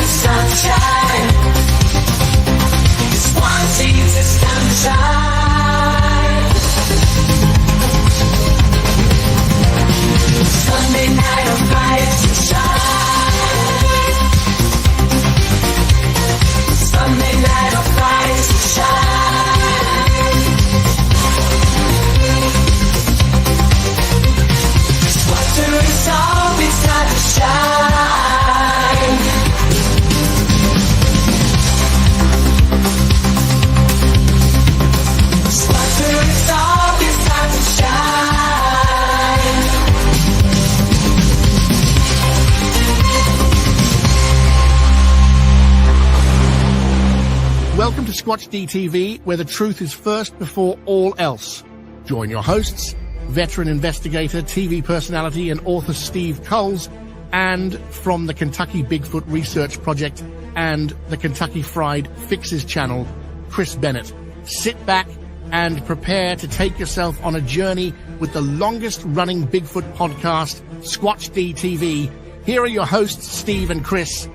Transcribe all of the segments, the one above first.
sunshine. Wanting to sunshine. Sunday night on fire to shine. Sunday night on fire to shine. Water is always time to shine. Water is always time to shine. Welcome to Squatch-D TV, where the truth is first before all else. Join your hosts, veteran investigator, TV personality, and author Steve Kulls, and from the Kentucky Bigfoot Research Project and the Kentucky Fried Fixes channel, Chris Bennett. Sit back and prepare to take yourself on a journey with the longest-running Bigfoot podcast, Squatch-D TV. Here are your hosts, Steve and Chris.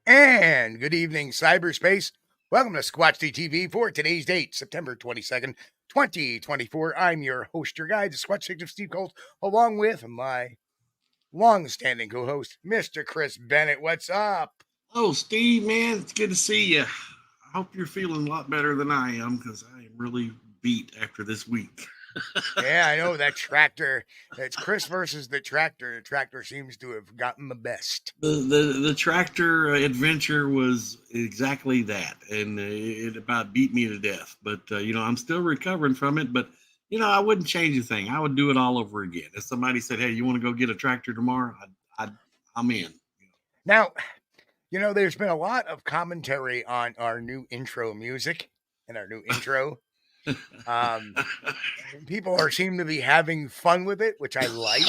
And good evening, cyberspace. Welcome to Squatch-D TV for today's date, September 22nd, 2024. I'm your host, your guide, the Squatch Detective Steve Colt, along with my long-standing co-host, Mr. Chris Bennett. What's up? Oh, Steve, man, it's good to see you. I hope you're feeling a lot better than I am, because I am really beat after this week. Yeah, I know that tractor. It's Chris versus the tractor. The tractor seems to have gotten the best. The tractor adventure was exactly that, and it about beat me to death. But, I'm still recovering from it, but, I wouldn't change a thing. I would do it all over again. If somebody said, hey, you want to go get a tractor tomorrow? I'm in. Now, there's been a lot of commentary on our new intro music and our new intro. People seem to be having fun with it, which I like.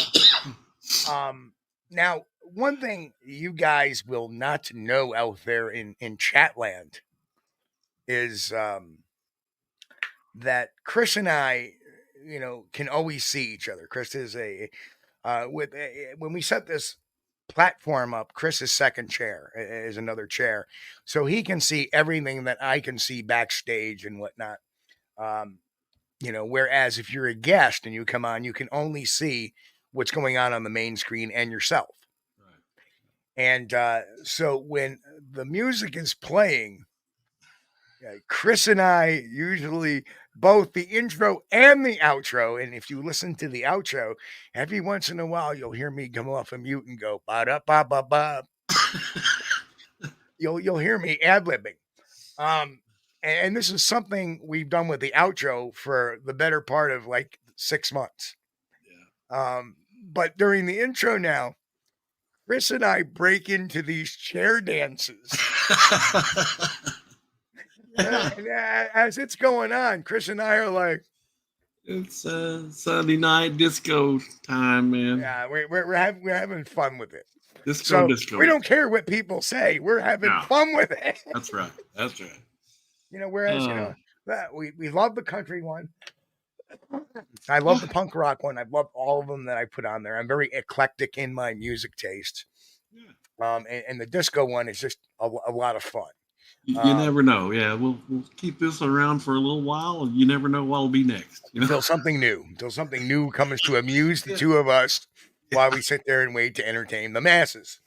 Now, one thing you guys will not know out there in Chatland is that Chris and I, can always see each other. Chris is when we set this platform up, Chris's second chair is another chair, so he can see everything that I can see backstage and whatnot. Whereas if you're a guest and you come on, you can only see what's going on the main screen and yourself. Right. And so when the music is playing, Chris and I usually both the intro and the outro. And if you listen to the outro, every once in a while, you'll hear me come off a mute and go, ba-da-ba-ba-ba. You'll hear me ad-libbing. And this is something we've done with the outro for the better part of like 6 months. Yeah. But during the intro now, Chris and I break into these chair dances. And as it's going on, Chris and I are like, it's Sunday night disco time, man. Yeah, we're having fun with it. Disco. We don't care what people say. We're having fun with it. That's right. Whereas, we love the country one. I love the punk rock one. I love all of them that I put on there. I'm very eclectic in my music taste. Yeah. And the disco one is just a lot of fun. You never know. Yeah, we'll keep this around for a little while. You never know what'll be next. Until something new comes to amuse the two of us while we sit there and wait to entertain the masses.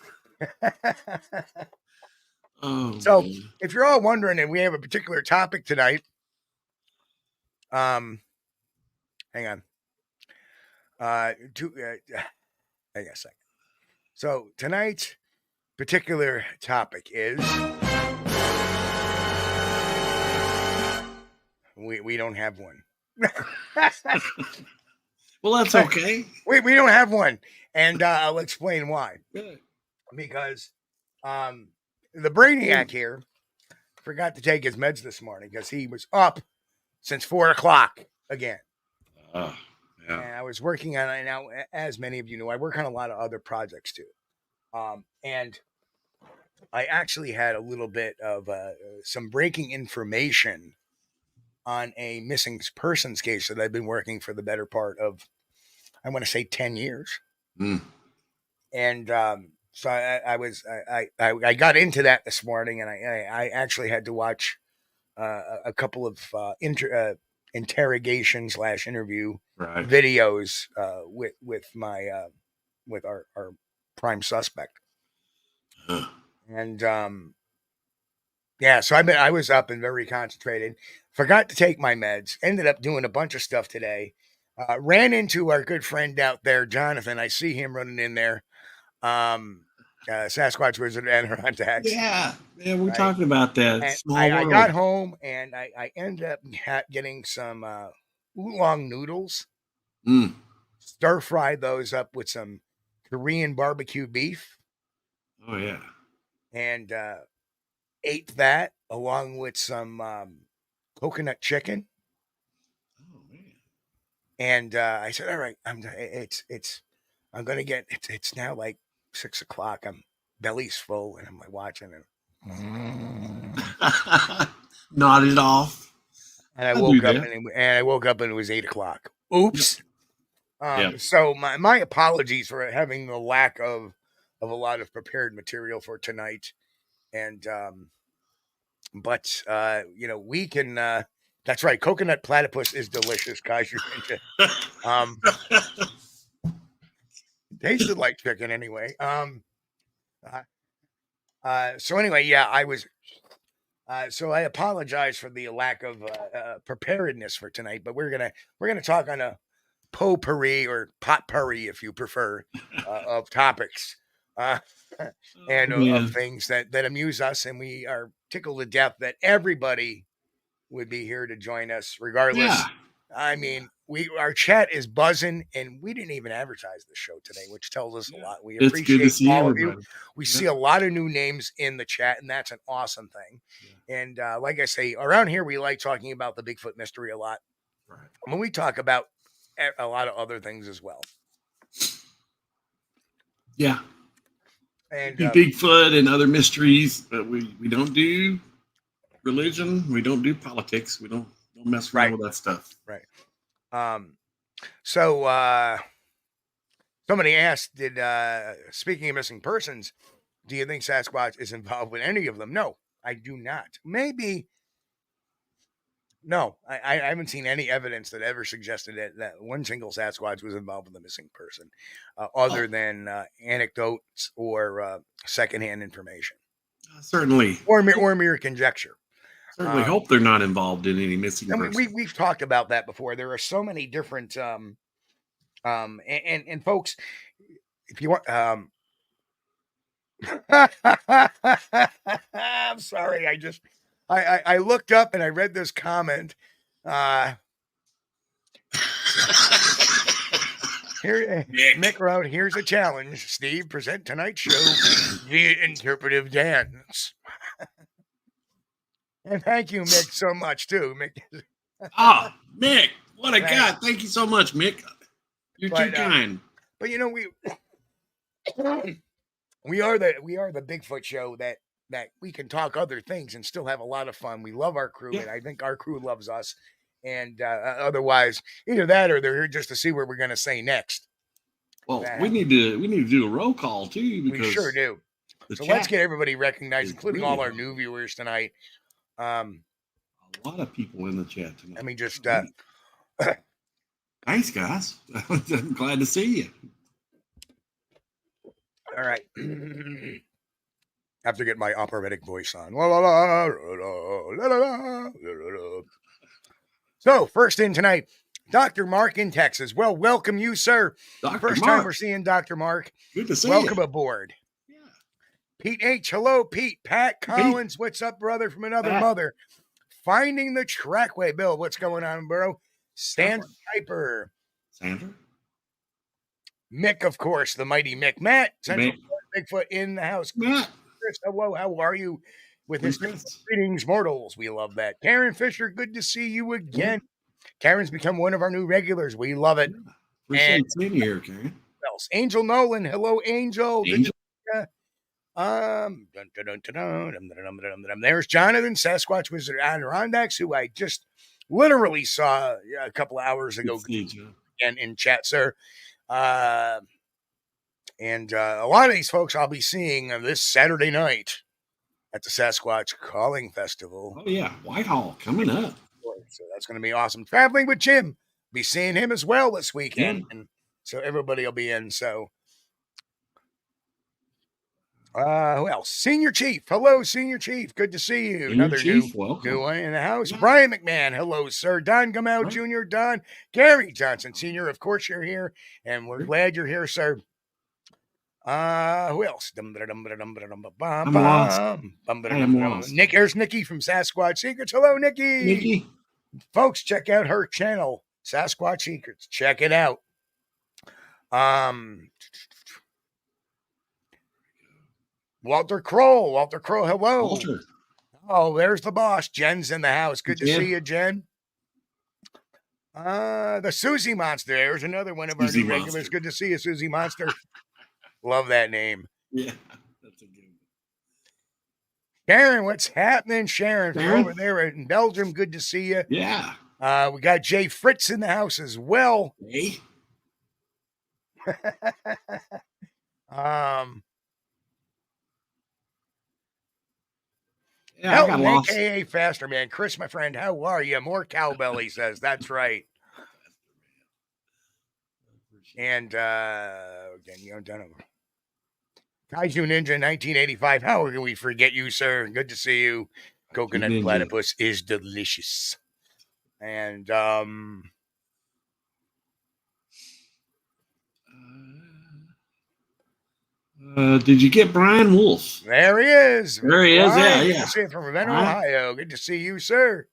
So, man. If you're all wondering, and we have a particular topic tonight, hang on. Hang on a second. So, tonight's particular topic is we don't have one. Well, that's okay. We don't have one, and I'll explain why. Good. Because the Brainiac here forgot to take his meds this morning because he was up since 4:00 again. Yeah. And I was working on it now, as many of you know, I work on a lot of other projects too. And I actually had a little bit of some breaking information on a missing persons case that I've been working for the better part of I want to say 10 years. Mm. And so I got into that this morning, and I actually had to watch a couple of interrogation / interview videos with my with our prime suspect. And yeah, so I was up and very concentrated. Forgot to take my meds. Ended up doing a bunch of stuff today. Ran into our good friend out there, Jonathan. I see him running in there. Sasquatch Wizard and Adirondacks. Yeah, we're talking about that. Small world. I got home and I ended up getting some oolong noodles. Stir fried those up with some Korean barbecue beef. Oh yeah, and ate that along with some coconut chicken. Oh man! And I said, "All right, I'm gonna get it's now like 6 o'clock. I'm belly's full, and I'm like watching it." Nodded off. And I woke up and it was 8 o'clock. Oops. So my apologies for having the lack of a lot of prepared material for tonight. And but you know, we can that's right, coconut platypus is delicious, guys. You're into tasted like chicken anyway. So anyway, yeah, I was so I apologize for the lack of preparedness for tonight, but we're gonna talk on a potpourri or potpourri, if you prefer, of topics and of things that amuse us, and we are tickled to death that everybody would be here to join us, regardless. Yeah. I mean, our chat is buzzing, and we didn't even advertise the show today, which tells us a lot. We appreciate all of you. We see a lot of new names in the chat, and that's an awesome thing. Yeah. And like I say, around here, we like talking about the Bigfoot mystery a lot. Right. When we talk about a lot of other things as well. Yeah. And Bigfoot and other mysteries, but we don't do religion. We don't do politics. We don't mess around with that stuff. Right. So somebody asked, speaking of missing persons, do you think Sasquatch is involved with any of them? No, I do not. Maybe. No, I haven't seen any evidence that ever suggested that one single Sasquatch was involved with a missing person, other than anecdotes or secondhand information. Certainly. Or mere conjecture. Certainly hope they're not involved in any missing person. We've talked about that before. There are so many different, and folks, if you want, I'm sorry, I looked up and I read this comment. Here, Mick wrote, "Here's a challenge. Steve, present tonight's show via interpretive dance." And thank you, Mick, so much too, Mick. Mick, what a god! Thank you so much, Mick. You're too kind. But you know, we are the Bigfoot show that we can talk other things and still have a lot of fun. We love our crew, and I think our crew loves us. And otherwise, either that or they're here just to see what we're going to say next. Well, we need to do a roll call too, because we sure do. So let's get everybody recognized, including all our new viewers tonight. A lot of people in the chat tonight. I mean, just thanks, guys. I'm glad to see you. All right. Have to get my operatic voice on. So, first in tonight, Dr. Mark in Texas. Well, welcome you, sir. First time we're seeing Dr. Mark. Good to see you. Welcome aboard. Yeah. Pete H. Hello, Pete. Pat Collins. Pete. What's up, brother, from another mother? Finding the Trackway. Bill, what's going on, bro? Stan Piper. Sandra? Mick, of course, the mighty Mick. Matt, Central Bigfoot in the house. Matt. Chris, hello, how are you? With his greetings, mortals. We love that. Karen Fisher, good to see you again. Karen's become one of our new regulars. We love it. Appreciate seeing you here, Karen. Else? Angel Nolan. Hello, Angel. There's Jonathan, Sasquatch Wizard Adirondacks, who I just literally saw a couple of hours ago. And in chat, sir. And a lot of these folks I'll be seeing this Saturday night at the Sasquatch Calling Festival. Oh yeah, Whitehall coming up. So that's going to be awesome. Traveling with Jim, be seeing him as well this weekend, Yeah. and so everybody will be in. So, who else? Senior Chief, hello, Senior Chief, good to see you. Senior Another Chief, new welcome. one in the house. Yeah. Brian McMahon, hello, sir. Don Gumau Jr., Don Gary Johnson Senior. Of course, you're here, and we're glad you're here, sir. Who else? I'm lost. I am lost. Nick, here's Nikki from Sasquatch Secrets. Hello, Nikki. Nikki. Folks, check out her channel, Sasquatch Secrets. Check it out. Walter Kroll, hello. Walter. Oh, there's the boss. Jen's in the house. Good to see you, Jen. The Susie Monster. There's another one of our new regulars. Good to see you, Susie Monster. Love that name. Yeah, that's a good one. Sharon, what's happening, Sharon? From over there in Belgium. Good to see you. Yeah. We got Jay Fritz in the house as well. Hey. Yeah, I got lost. AKA Faster Man. Chris, my friend, how are you? More cowbell, he says. That's right. And again, you know, done Kaiju Ninja 1985. How can we forget you, sir? Good to see you. Coconut Ninja. Platypus is delicious. And did you get Brian Wolf? there he is. There he is. Brian, Yeah, good yeah. to see you from Ravenna, Ohio. Good to see you, sir.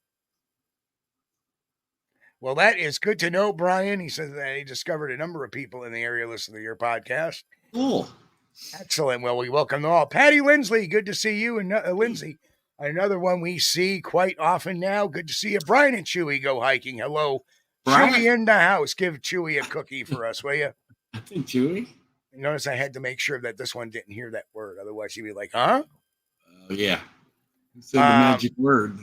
Well, that is good to know, Brian. He says that he discovered a number of people in the area listening to your podcast. Cool. Excellent. Well, we welcome them all. Patty Lindsley, good to see you. And Lindsay, another one we see quite often now. Good to see you. Brian and Chewy go hiking. Hello. Brian? Chewy in the house. Give Chewy a cookie for us, will you? I think Chewy. Notice I had to make sure that this one didn't hear that word. Otherwise, he'd be like, huh? Yeah. He said the magic word.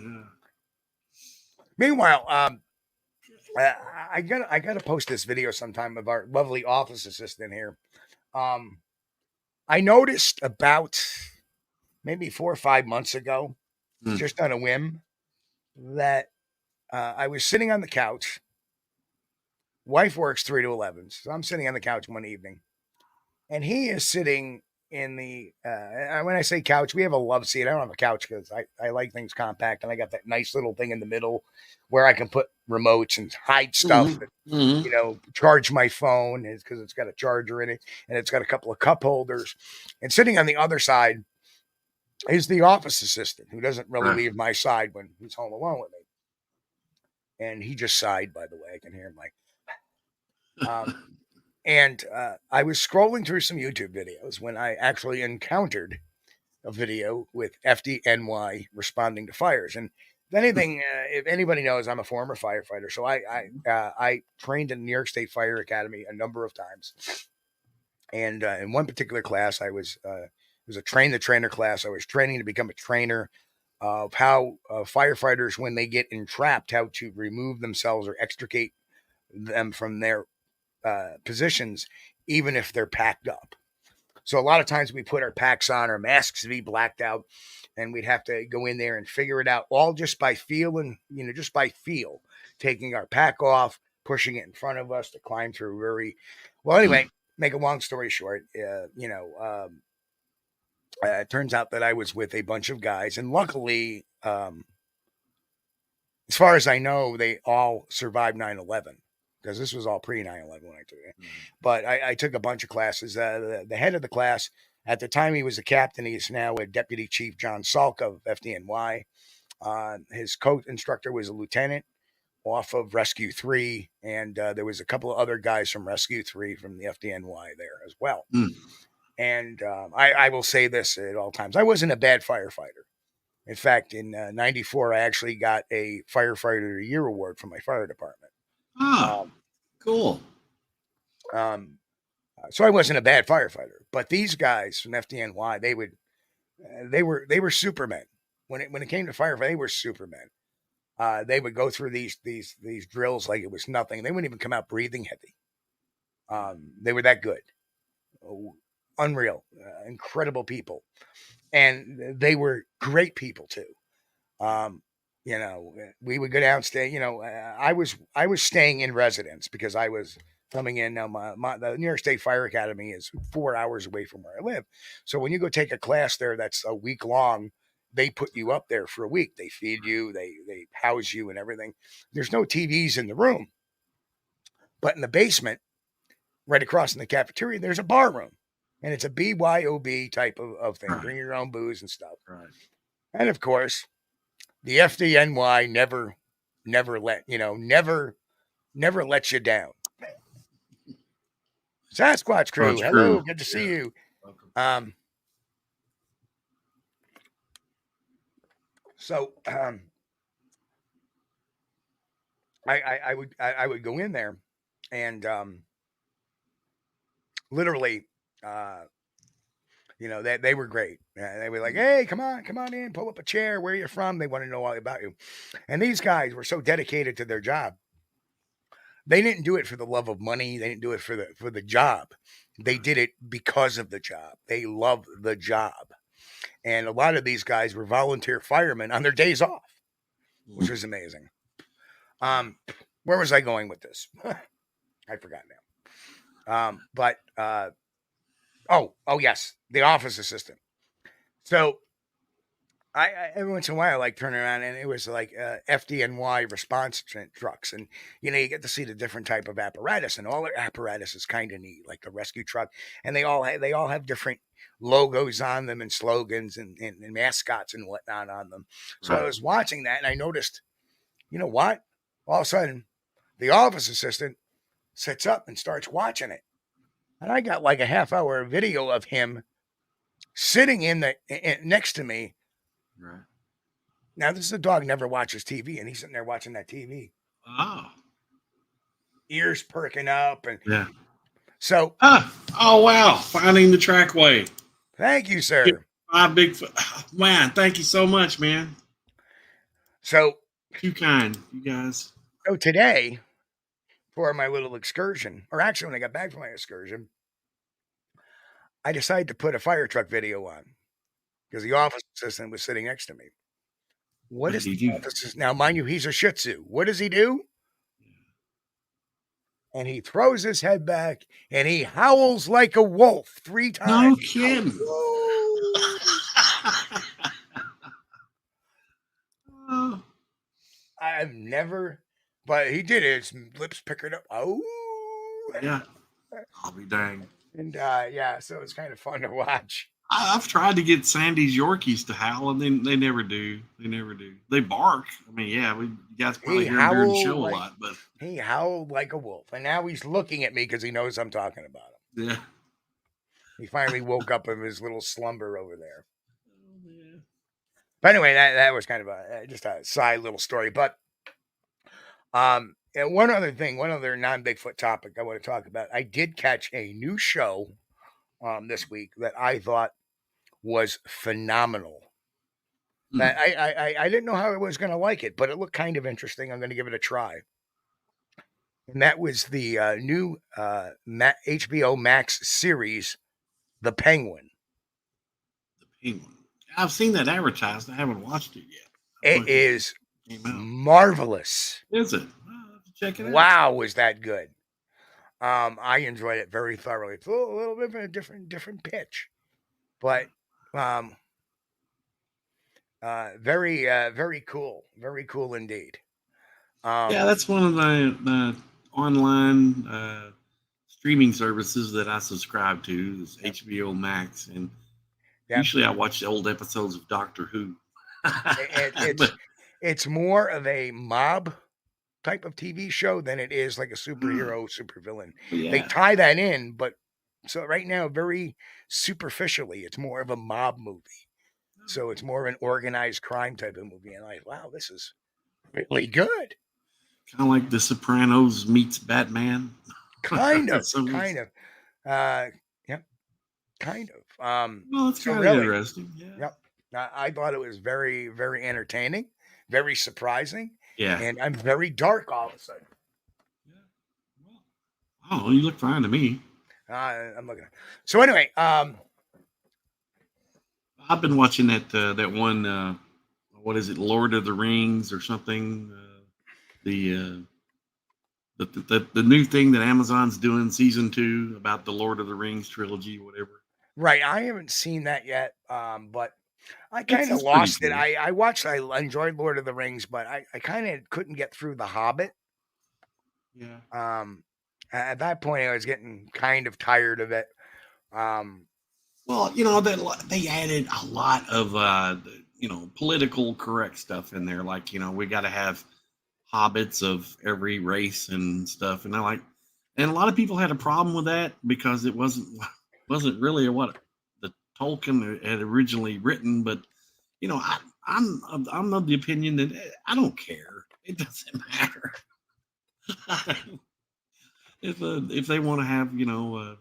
Meanwhile, I gotta post this video sometime of our lovely office assistant here. I noticed about maybe 4 or 5 months ago, just on a whim, that I was sitting on the couch. Wife works 3 to 11, so I'm sitting on the couch one evening, and he is sitting in the when I say couch, we have a love seat. I don't have a couch because I like things compact, and I got that nice little thing in the middle where I can put remotes and hide stuff, and, you know, charge my phone because it's got a charger in it, and it's got a couple of cup holders. And sitting on the other side is the office assistant, who doesn't really leave my side when he's home alone with me. And he just sighed, by the way. I can hear him like, and I was scrolling through some YouTube videos when I actually encountered a video with FDNY responding to fires. And if anything, if anybody knows, I'm a former firefighter. So I trained in the New York State Fire Academy a number of times. And in one particular class, it was a train the trainer class. I was training to become a trainer of how firefighters, when they get entrapped, how to remove themselves or extricate them from their positions, even if they're packed up. So a lot of times we put our packs on, our masks to be blacked out, and we'd have to go in there and figure it out all just by feeling, just by feel, taking our pack off, pushing it in front of us to climb through very well. Anyway, make a long story short, it turns out that I was with a bunch of guys, and luckily, as far as I know, they all survived 9/11. Because this was all pre 9/11 when I took it. But I took a bunch of classes. The head of the class, at the time he was a captain, he's now a Deputy Chief John Salk of FDNY. His co-instructor was a lieutenant off of Rescue 3. And there was a couple of other guys from Rescue 3 from the FDNY there as well. And I will say this at all times. I wasn't a bad firefighter. In fact, in 94, I actually got a Firefighter of the Year award from my fire department. Cool. So I wasn't a bad firefighter, but these guys from FDNY, they were supermen. When it came to firefighting, they were supermen. They would go through these drills like it was nothing. They wouldn't even come out breathing heavy. They were that good. Unreal, incredible people. And they were great people too. We would go downstairs. I was staying in residence because I was coming in. Now, the New York State Fire Academy is 4 hours away from where I live. So when you go take a class there, that's a week long. They put you up there for a week. They feed you, they house you, and everything. There's no TVs in the room, but in the basement, right across in the cafeteria, there's a bar room, and it's a BYOB type of thing. Right. Bring your own booze and stuff. Right. And of course, the FDNY never lets you down. Sasquatch crew, Sasquatch hello, crew. good to see you. Welcome. I would go in there and literally they were great. They were like, hey, come on in, pull up a chair, where you're from. They want to know all about you. And these guys were so dedicated to their job. They didn't do it for the love of money. They didn't do it for the job. They did it because of the job. They love the job. And a lot of these guys were volunteer firemen on their days off, which was amazing. Where was I going with this? I forgot now. Oh yes, the office assistant. So I every once in a while I like turn around and it was like FDNY response trucks, and you get to see the different type of apparatus, and all their apparatus is kind of neat, like the rescue truck, and they all have different logos on them and slogans and mascots and whatnot on them. So I was watching that and I noticed, you know what? All of a sudden, the office assistant sits up and starts watching it, and I got like a half-hour video of him sitting next to me. Right. Now, this is a dog never watches TV, and he's sitting there watching that TV. Oh. Ears perking up. And yeah. So. Oh, wow. Finding the trackway. Thank you, sir. Bigfoot. Oh, man, thank you so much, man. So. Too kind, you guys. So today, for my little excursion, or actually when I got back from my excursion, I decided to put a fire truck video on because the office assistant was sitting next to me. What is the office? Now, mind you, he's a Shih Tzu. What does he do? And he throws his head back and he howls like a wolf 3 times. No kidding. I've never, but he did it. His lips picking up. Oh, yeah. I'll be dang. And so it's kind of fun to watch. I've tried to get Sandy's Yorkies to howl, and they never do. They bark. I mean, yeah, you guys probably hear him during the show a lot, but he howled like a wolf, and now he's looking at me because he knows I'm talking about him. Yeah. He finally woke up from his little slumber over there. Oh, yeah. But anyway, that was kind of just a side little story. But and one other non-Bigfoot topic I want to talk about. I did catch a new show this week that I thought was phenomenal. That I didn't know how I was going to like it, but it looked kind of interesting. I'm going to give it a try. And that was the new HBO Max series, The Penguin. The Penguin. I've seen that advertised. I haven't watched it yet. It is marvelous. Is it? I'll have to check it out. Wow, was that good? I enjoyed it very thoroughly. It's a little bit of a different pitch, but very cool. Very cool indeed. Yeah, that's one of the online streaming services that I subscribe to. Is HBO Max, and usually I watch the old episodes of Doctor Who. It's more of a mob type of TV show than it is like a superhero, supervillain. Yeah. They tie that in, but so right now, very superficially, it's more of a mob movie. So it's more of an organized crime type of movie. And wow, this is really good. Kind of like The Sopranos meets Batman. Kind of. Yep. Kind of. Well, it's kind of interesting. Yeah. Yep. I thought it was very, very entertaining, very surprising. Yeah. And I'm very dark all of a sudden. Yeah. Well, Oh, you look fine to me. I'm looking. So anyway, I've been watching that one. What is it? Lord of the Rings or something? The the new thing that Amazon's doing, season 2, about the Lord of the Rings trilogy, whatever. right. I haven't seen that yet. But I It's kind of it's pretty lost it. cool. I watched. I enjoyed Lord of the Rings, but I kind of couldn't get through The Hobbit. Yeah. At that point, I was getting kind of tired of it. Well, they added a lot of political correct stuff in there. Like, we got to have hobbits of every race and stuff, and and a lot of people had a problem with that because it wasn't really what the Tolkien had originally written. But I'm of the opinion that I don't care. It doesn't matter. If they want to have a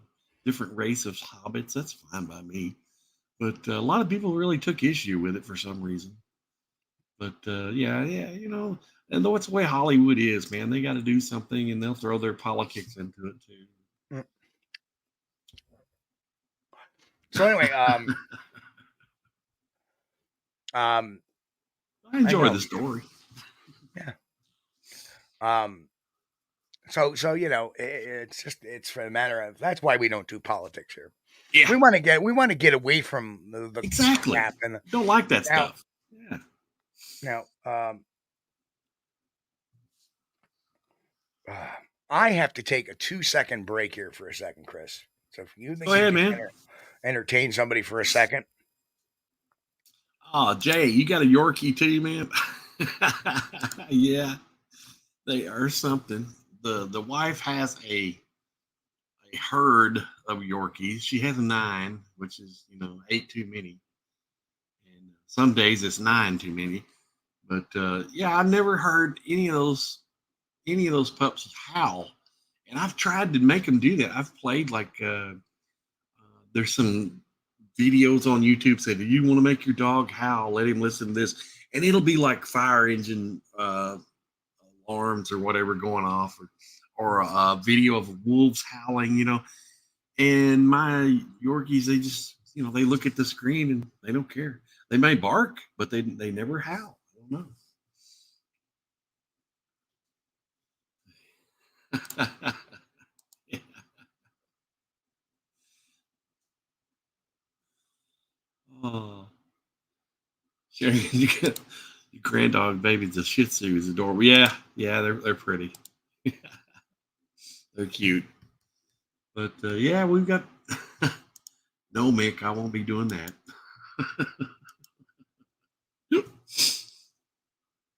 different race of hobbits, that's fine by me. But a lot of people really took issue with it for some reason. But yeah, and though it's the way Hollywood is, man, they got to do something, and they'll throw their politics into it too. Mm. So anyway, I enjoy know. the story. Yeah. So it's for a matter of, that's why we don't do politics here. Yeah, We want to get away from the exactly. crap and Don't like that now, stuff. Yeah. now I have to take a 2-second break here for a second, Chris. So if you think Go you ahead, can man. entertain somebody for a second. Oh, Jay, you got a Yorkie too, man? Yeah, they are something. The wife has a herd of Yorkies. She has 9, which is 8 too many. And some days it's 9 too many. But yeah, I've never heard any of those pups howl, and I've tried to make them do that. I've played there's some videos on YouTube say, "Do you want to make your dog howl? Let him listen to this," and it'll be like fire engine alarms or whatever going off, or a video of wolves howling, And my Yorkies, they just they look at the screen and they don't care. They may bark, but they never howl. I don't know. Yeah. Oh, Sherry, you got your grand dog baby's a Shih Tzu is adorable. Yeah, yeah, they're pretty. They're cute. But yeah, we've got no, Mick. I won't be doing that.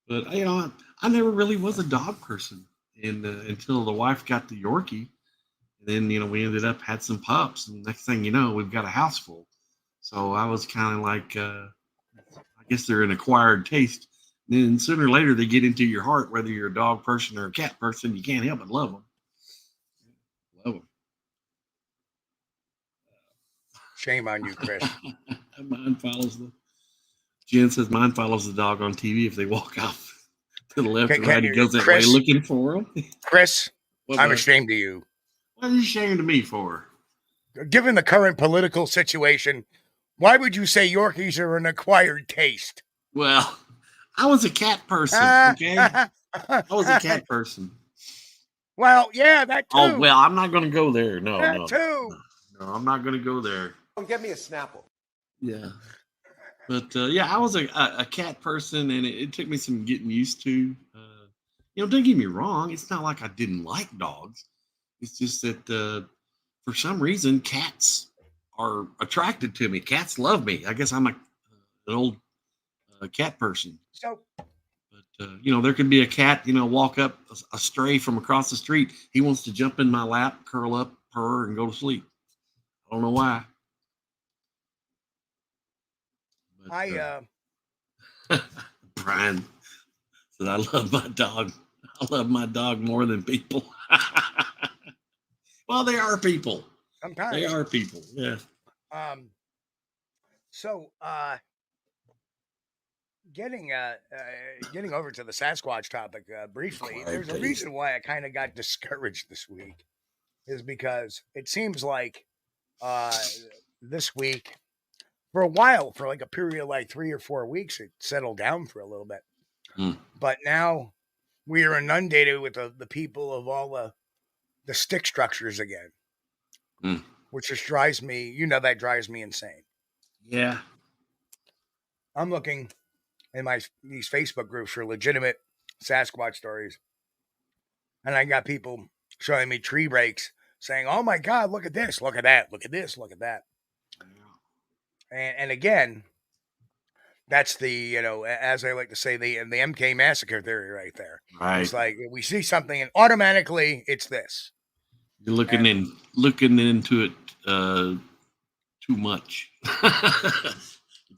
But I never really was a dog person, and until the wife got the Yorkie, and then we ended up had some pups, and next thing you know, we've got a house full. So I was kind of like, I guess they're an acquired taste. And then sooner or later, they get into your heart, whether you're a dog person or a cat person. You can't help but love them. Love them. Shame on you, Chris. Mine follows the. Jen says mine follows the dog on TV. If they walk off to the left or right, he goes that way looking for them. Chris, I'm What ashamed of you. are you ashamed of me for? Given the current political situation, why would you say Yorkies are an acquired taste? Well, I was a cat person, okay? I was a cat person. Well, yeah, that too. Oh, well, I'm not going to go there. No, that no, too. no, I'm not going to go there. Don't get me a Snapple. Yeah. But yeah, I was a cat person, and it took me some getting used to. Don't get me wrong. It's not like I didn't like dogs. It's just that for some reason, cats are attracted to me. Cats love me. I guess I'm an old cat person. So, But there could be a cat, walk up a stray from across the street. He wants to jump in my lap, curl up, purr, and go to sleep. I don't know why. But, Brian said, "I love my dog. I love my dog more than people." Well, they are people. sometimes They are people. Yeah. So, getting over to the Sasquatch topic briefly, there's a reason why I kind of got discouraged this week. is because it seems like this week, for a while, for like a period of like 3 or 4 weeks, it settled down for a little bit. But now we are inundated with the people of all the stick structures again, which just drives me, that drives me insane. Yeah. I'm looking in these Facebook groups for legitimate Sasquatch stories, and I got people showing me tree breaks saying, "Oh my God, look at this, look at that, look at this, look at that." And again, that's the, as I like to say, the MK massacre theory right there. Right. It's like we see something and automatically it's this. You're looking into it too much.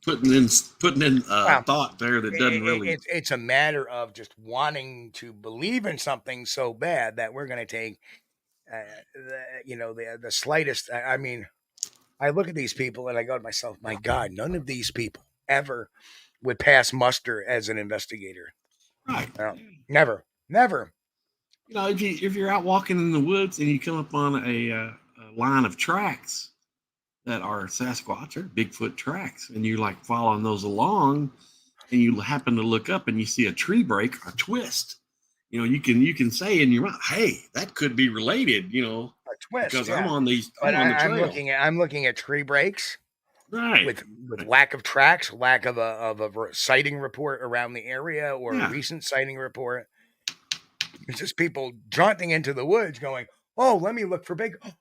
putting in thought there that doesn't really. It's a matter of just wanting to believe in something so bad that we're going to take, the slightest. I mean, I look at these people and I go to myself, my God, none of these people ever would pass muster as an investigator. Right. Never. If you're out walking in the woods and you come upon a line of tracks that are Sasquatch or Bigfoot tracks, and you're like following those along, and you happen to look up and you see a tree break or twist, you can say in your mind, "Hey, that could be related," a twist, because I'm on the trail. I'm looking at tree breaks, right, with lack of tracks, lack of a sighting report around the area or a recent sighting report. It's just people jaunting into the woods, going, "Oh, let me look for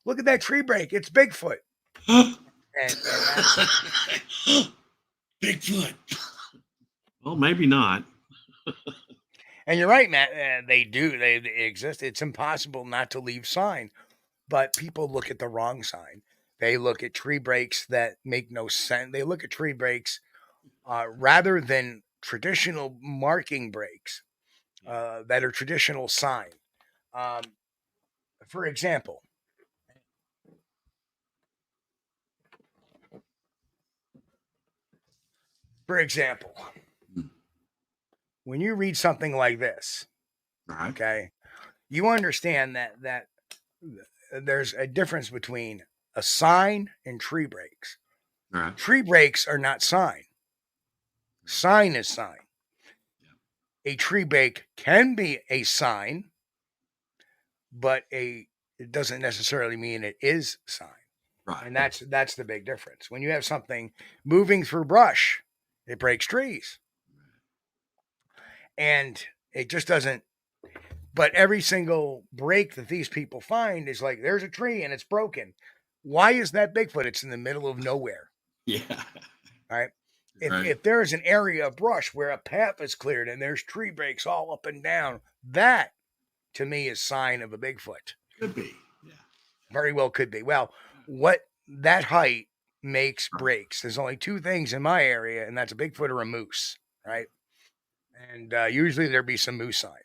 look at that tree break, it's Bigfoot." and Bigfoot. Well, maybe not. And you're right, Matt. They exist. It's impossible not to leave sign, but people look at the wrong sign. They look at tree breaks that make no sense. They look at tree breaks rather than traditional marking breaks that are traditional sign. For example, when you read something like this, okay, you understand that there's a difference between a sign and tree breaks. Right. Tree breaks are not sign. Sign is sign. A tree break can be a sign, but it doesn't necessarily mean it is sign. Right. And that's the big difference. When you have something moving through brush, it breaks trees. And it just doesn't. But every single break that these people find is like, there's a tree and it's broken. Why is that Bigfoot? It's in the middle of nowhere. Yeah. All right. If there's an area of brush where a path is cleared and there's tree breaks all up and down, that to me is sign of a Bigfoot. Could be. Yeah. Very well could be. Well, what that height makes breaks. There's only two things in my area, and that's a Bigfoot or a moose, right? And usually there'd be some moose sign.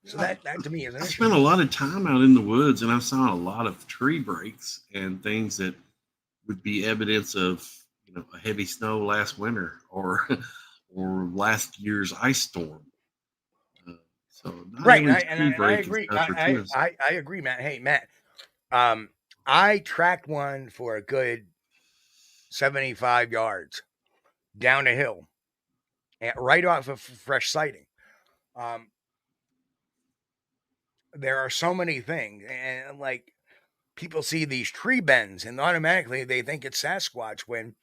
So that to me is an issue. I spent a lot of time out in the woods, and I've seen a lot of tree breaks and things that would be evidence of a heavy snow last winter or last year's ice storm. Right, and I agree. I agree, Matt. Hey, Matt, I tracked one for a good 75 yards down a hill, right off of fresh sighting. There are so many things, and like people see these tree bends, and automatically they think it's Sasquatch. When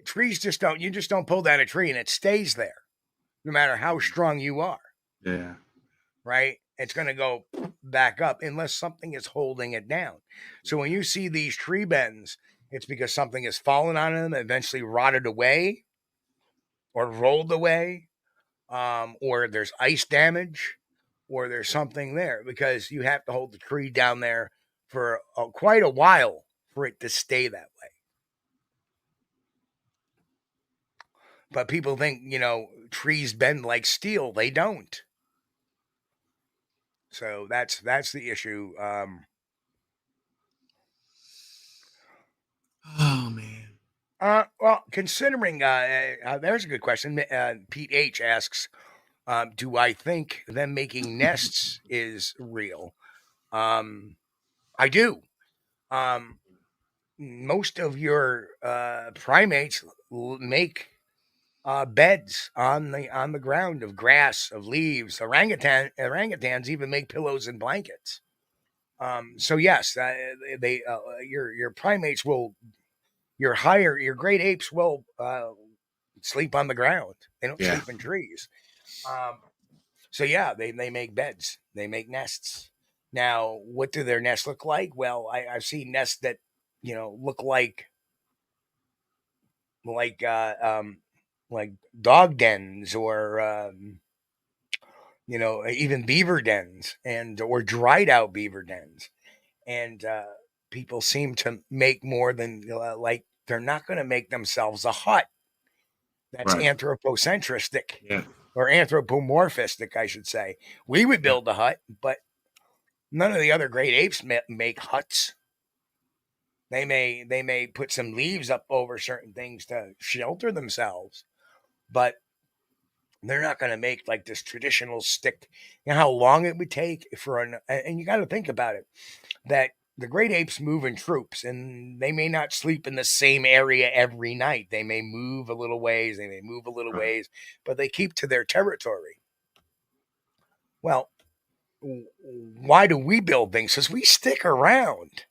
trees just don't pull down a tree and it stays there, no matter how strong you are. Yeah. Right? It's going to go back up unless something is holding it down. So when you see these tree bends, it's because something has fallen on them, eventually rotted away or rolled away, or there's ice damage, or there's something there, because you have to hold the tree down there for quite a while for it to stay that way. But people think, trees bend like steel. They don't. So that's the issue. Oh man. Well, considering there's a good question. Pete H asks, "Do I think them making nests is real?" I do. Um, Most of your primates make beds on the ground of grass, of leaves. Orangutans even make pillows and blankets. So yes, they your primates will your great apes will sleep on the ground. They don't Yeah. sleep in trees. Um, so yeah, they make beds. They make nests. Now, what do their nests look like? Well, I've seen nests that look like uh, um, like dog dens or even beaver dens and or dried out beaver dens. And people seem to make more than like they're not going to make themselves a hut that's Right. anthropocentristic Yeah. or anthropomorphistic, I should say. We would Yeah. build a hut, but none of the other great apes make huts. They may put some leaves up over certain things to shelter themselves, but they're not going to make like this traditional stick. You know how long it would take for and you got to think about it that the great apes move in troops and they may not sleep in the same area every night. They may move a little ways, Right. but they keep to their territory. Well, why do we build things? Because we stick around.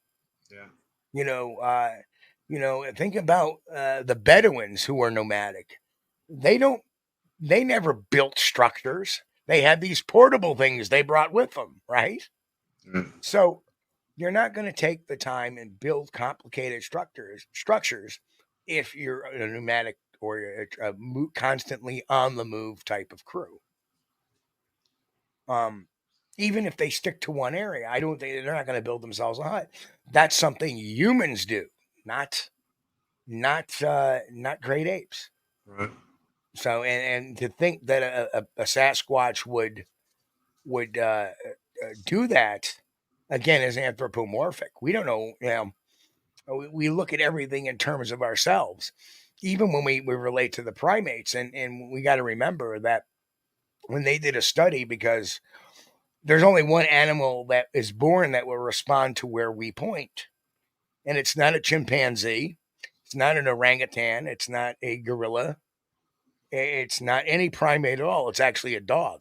Yeah. You know, uh, think about the Bedouins who are nomadic. They don't. They never built structures. They had these portable things they brought with them, right? Yeah. So you're not going to take the time and build complicated structures if you're a nomadic or constantly on the move type of crew. Um, Even if they stick to one area, I don't think they're not going to build themselves a hut. That's something humans do, not not great apes. Right. So and to think that a Sasquatch would do that again is anthropomorphic. We don't know. We look at everything in terms of ourselves, even when we relate to the primates, and we got to remember that when they did a study, because there's only one animal that is born that will respond to where we point, and it's not a chimpanzee, it's not an orangutan, it's not a gorilla, it's not any primate at all. It's actually a dog,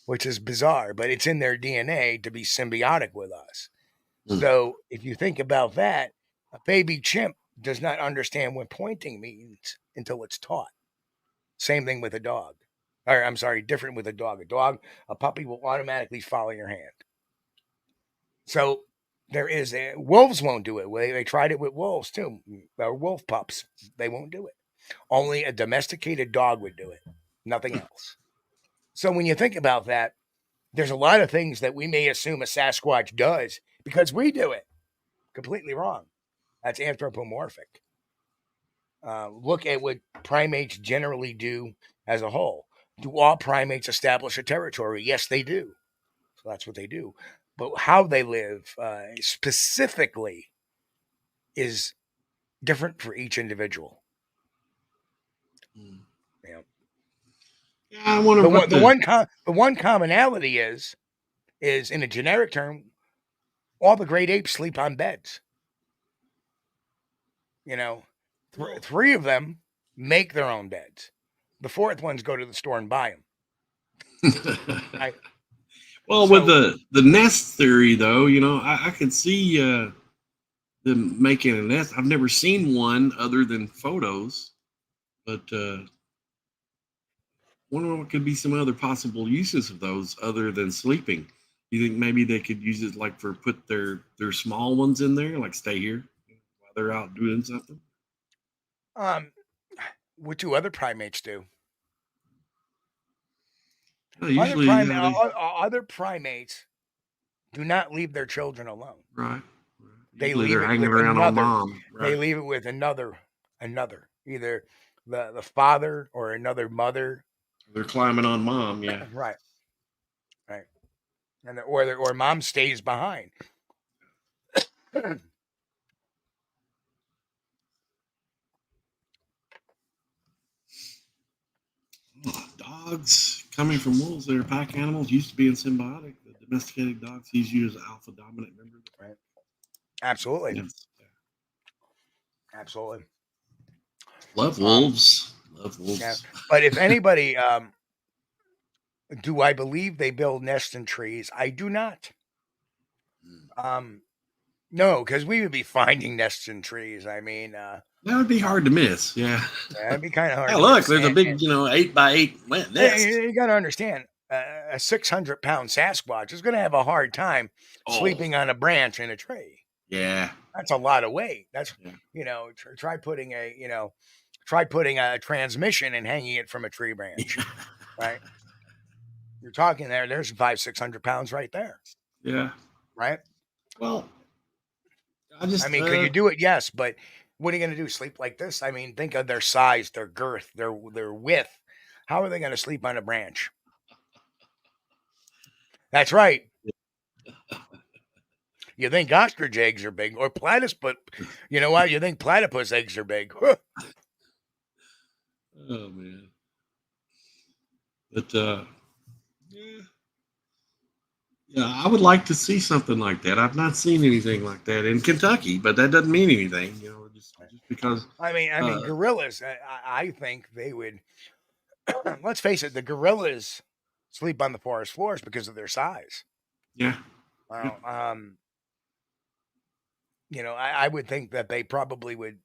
which is bizarre, but it's in their DNA to be symbiotic with us. Mm. So if you think about that, a baby chimp does not understand what pointing means until it's taught. Same thing with a dog. Or I'm sorry, different with a dog. A puppy will automatically follow your hand. So wolves won't do it. They tried it with wolves too, or wolf pups. They won't do it. Only a domesticated dog would do it. Nothing else. So when you think about that, there's a lot of things that we may assume a Sasquatch does because we do it. Completely wrong. That's anthropomorphic. Look at what primates generally do as a whole. Do all primates establish a territory? Yes, they do. So that's what they do. But how they live specifically is different for each individual. Mm. Yeah. Yeah. I wonder what The one commonality is in a generic term, all the great apes sleep on beds. You know, three of them make their own beds. The fourth ones go to the store and buy them. Right? Well, with So, the nest theory, though, I could see them making a nest. I've never seen one other than photos, but wonder what could be some other possible uses of those other than sleeping. You think maybe they could use it like for put their small ones in there, like stay here while they're out doing something? um, what do other primates do? Usually, they Other primates do not leave their children alone. right. They Usually leave they're it hanging with around on another. mom, They right? leave it with another, either the father or another mother. They're climbing on mom, yeah. Right, right, and or mom stays behind. dogs coming from wolves that are pack animals used to be in symbiotic. The domesticated dogs he's used as alpha dominant member. Right. Absolutely. Yes. Absolutely. Love wolves. Love wolves. Yeah. But if anybody, do I believe they build nests in trees? I do not. No, because we would be finding nests in trees. I mean, That would be hard to miss. Yeah. it'd be kind of hard. Hey, to look, miss. there's a big, 8x8 nest. You got to understand, a 600-pound Sasquatch is going to have a hard time sleeping on a branch in a tree. Yeah. That's a lot of weight. That's try putting a transmission and hanging it from a tree branch, right? You're talking there's 500-600 pounds right there. Yeah. Right. Well, I mean, could you do it? Yes, but what are you going to do? Sleep like this? I mean, think of their size, their girth, their width. How are they going to sleep on a branch? That's right. You think ostrich eggs are big, or platypus, but you know what? You think platypus eggs are big. Oh man. But yeah, I would like to see something like that. I've not seen anything like that in Kentucky, but that doesn't mean anything, just because. I mean, gorillas. I think they would. Let's face it, the gorillas sleep on the forest floors because of their size. Yeah. Well, I would think that they probably would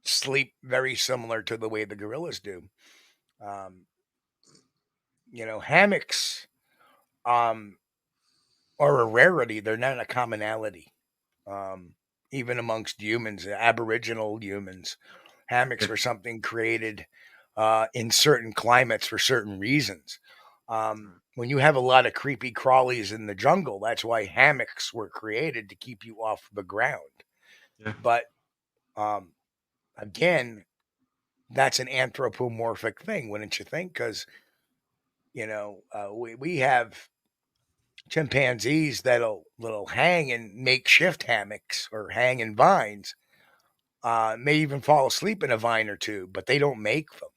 sleep very similar to the way the gorillas do. Hammocks are a rarity. They're not a commonality. Even amongst humans, Aboriginal humans, hammocks were something created in certain climates for certain reasons. When you have a lot of creepy crawlies in the jungle, that's why hammocks were created, to keep you off the ground. Yeah. But again, that's an anthropomorphic thing, wouldn't you think? Because we have chimpanzees that'll hang in makeshift hammocks or hang in vines. May even fall asleep in a vine or two, but they don't make them.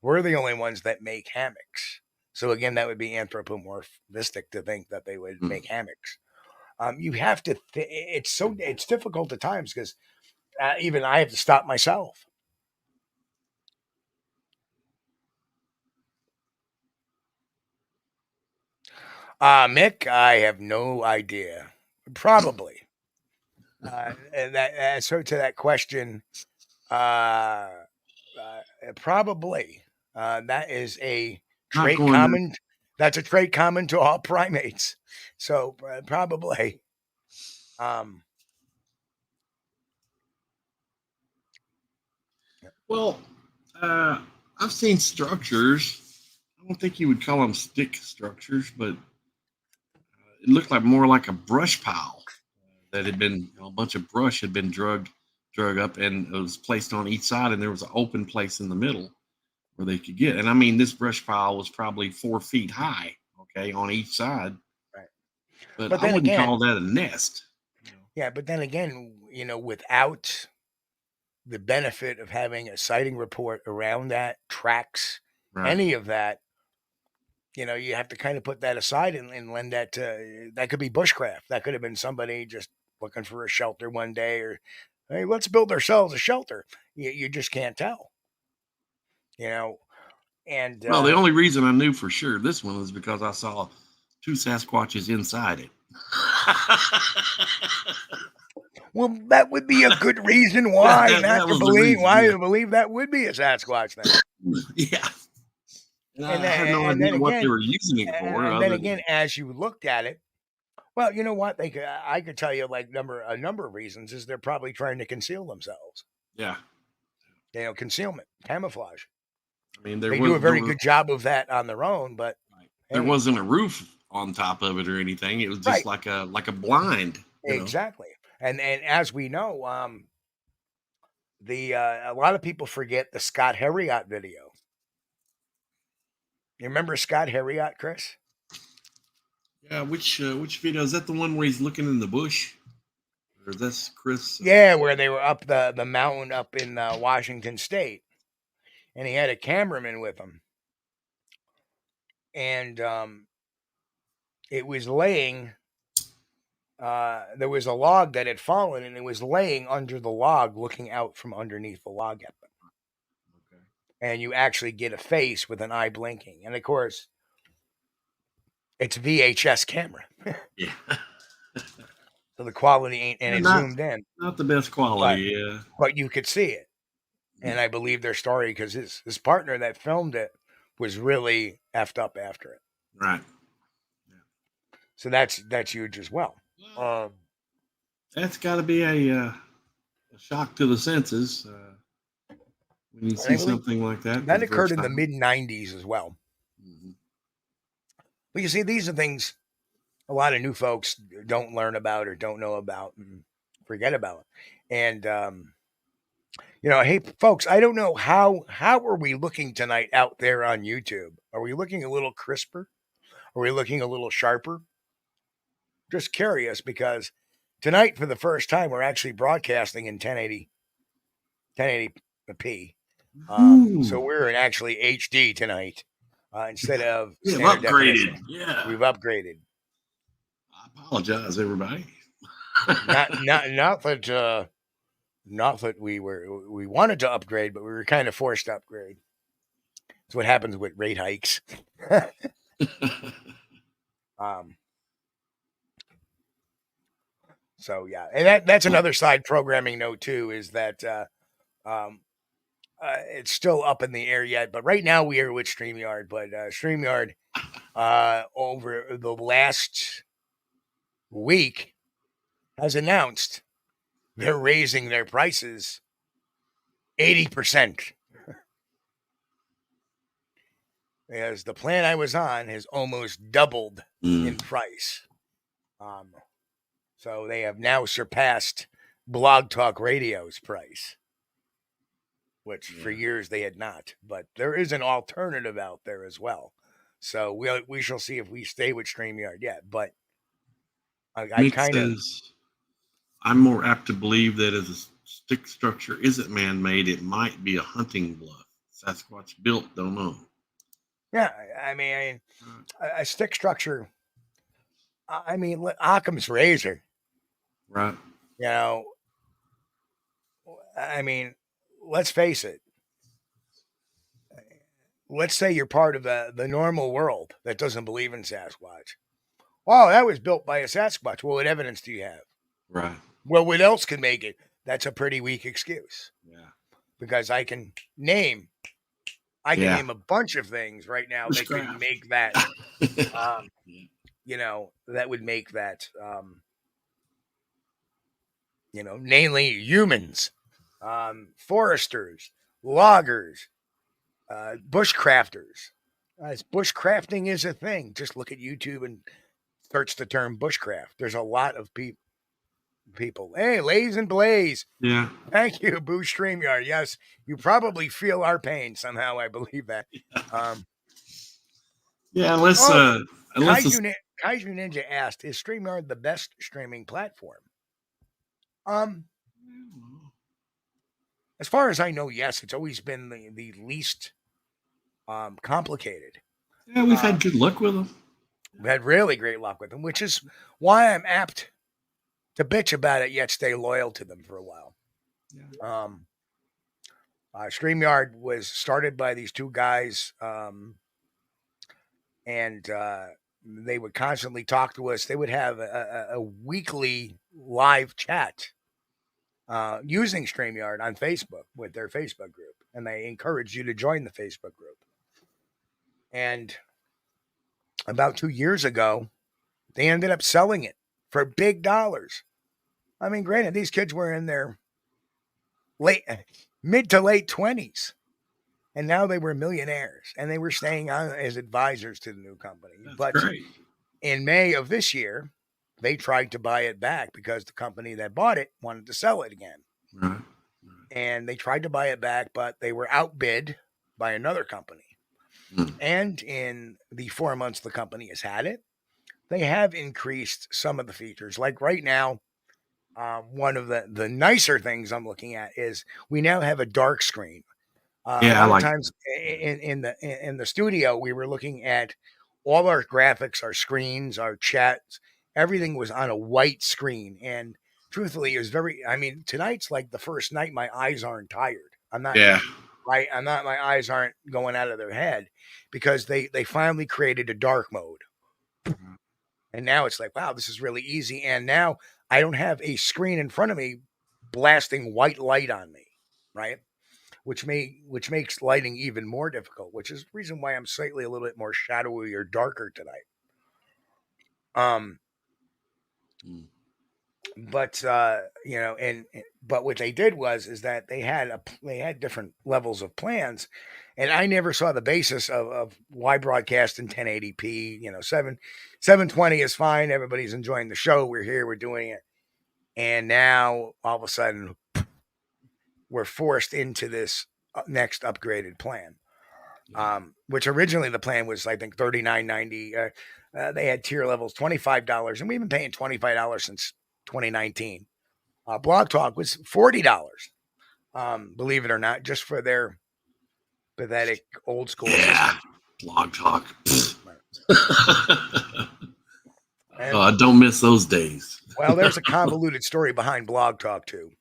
We're the only ones that make hammocks. So again, that would be anthropomorphistic to think that they would make hammocks. You have to. It's difficult at times because even I have to stop myself. Mick, I have no idea. Probably. So to that question, probably. That is a trait common. That's a trait common to all primates. So probably. Well, I've seen structures. I don't think you would call them stick structures, but it looked more like a brush pile that had been a bunch of brush had been drug up, and it was placed on each side, and there was an open place in the middle where they could get. And I mean, this brush pile was probably 4 feet high, okay, on each side. Right. But I wouldn't call that a nest. Yeah, but then again, without the benefit of having a sighting report around that, tracks, any of that, you have to kind of put that aside and lend that to, that could be bushcraft. That could have been somebody just looking for a shelter one day, or, hey, let's build ourselves a shelter. You just can't tell, and well, the only reason I knew for sure this one was because I saw 2 Sasquatches inside it. Well, that would be a good reason why to believe that would be a Sasquatch then. Yeah. I had no idea what they were using it for. And then again, as you looked at it, well, you know what? I could tell you a number of reasons is they're probably trying to conceal themselves. Yeah. Concealment, camouflage. I mean, they do a very good job of that on their own, but there wasn't a roof on top of it or anything. It was just like a blind. Exactly. And as we know, a lot of people forget the Scott Herriott video. You remember Scott Herriott, Chris? Yeah, which video is that? The one where he's looking in the bush, or that's Chris? Yeah, where they were up the mountain up in Washington State, and he had a cameraman with him. and it was laying. There was a log that had fallen, and it was laying under the log, looking out from underneath the log at them. Okay. And you actually get a face with an eye blinking, and of course, it's VHS camera, Yeah. so the quality ain't, and it zoomed in. Not the best quality, yeah. But you could see it, and I believe their story because his partner that filmed it was really effed up after it. Right. So that's huge as well. That's got to be a shock to the senses when you see something like that. That occurred in the mid-'90s as well. Mm-hmm. But you see, these are things a lot of new folks don't learn about or don't know about and forget about. And, hey, folks, I don't know how are we looking tonight out there on YouTube? Are we looking a little crisper? Are we looking a little sharper? Just curious, because tonight, for the first time, we're actually broadcasting in 1080p. So we're in actually HD tonight instead of we've standard upgraded. definition. Yeah, we've upgraded. I apologize, everybody. not that we wanted to upgrade, but we were kind of forced to upgrade. That's what happens with rate hikes. So yeah, and that's another side programming note too, is that it's still up in the air yet. But right now we are with StreamYard. But StreamYard over the last week has announced they're raising their prices 80%. As the plan I was on has almost doubled in price. So they have now surpassed Blog Talk Radio's price, which for years they had not. But there is an alternative out there as well. So we shall see if we stay with StreamYard yet. But I kind of... I'm more apt to believe that if the stick structure isn't man-made, it might be a hunting bluff. Sasquatch built, don't know. Yeah, I mean, a stick structure... I mean, Occam's razor. Right. I mean, let's face it. Let's say you're part of the normal world that doesn't believe in Sasquatch. Oh, that was built by a Sasquatch. Well, what evidence do you have? Right. Well, what else could make it? That's a pretty weak excuse. Yeah. Because I can name a bunch of things right now that could make that, that would make that, namely humans, foresters, loggers, bushcrafters. Bushcrafting is a thing. Just look at YouTube and search the term bushcraft. There's a lot of people. Hey, Lays and Blaze. Yeah. Thank you, Boo StreamYard. Yes, you probably feel our pain somehow. I believe that. Unless Kaiju Ninja asked, is StreamYard the best streaming platform? As far as I know, yes. It's always been the least complicated. Yeah, we've had good luck with them. We've had really great luck with them, which is why I'm apt to bitch about it, yet stay loyal to them for a while. Yeah. StreamYard was started by these two guys, and they would constantly talk to us. They would have a weekly live chat using StreamYard on Facebook with their Facebook group, and they encourage you to join the Facebook group. And about 2 years ago, they ended up selling it for big dollars. I mean, granted, these kids were in their mid to late 20s, and now they were millionaires, and they were staying on as advisors to the new company. But great. In May of this year, they tried to buy it back because the company that bought it wanted to sell it again. Right. And they tried to buy it back, but they were outbid by another company. And in the 4 months the company has had it, they have increased some of the features. Like right now, one of the nicer things I'm looking at is we now have a dark screen. A lot of times in the studio, we were looking at all our graphics, our screens, our chats, everything was on a white screen. And truthfully, it was I mean, tonight's like the first night my eyes aren't tired. I'm not, Yeah. right? My eyes aren't going out of their head because they finally created a dark mode. And now it's like, wow, this is really easy. And now I don't have a screen in front of me blasting white light on me, right? Which makes lighting even more difficult, which is the reason why I'm slightly a little bit more shadowy or darker tonight. But you know, but what they did is that they had different levels of plans, and I never saw the basis of why broadcast in 1080p. You know, 720 is fine. Everybody's enjoying the show. We're here. We're doing it, and now all of a sudden we're forced into this next upgraded plan. Which originally the plan was, I think, $39.90. They had tier levels $25, and we've been paying $25 since 2019. Blog Talk was $40. Believe it or not, just for their pathetic old school system. Blog Talk. I don't miss those days. Well, there's a convoluted story behind Blog Talk too.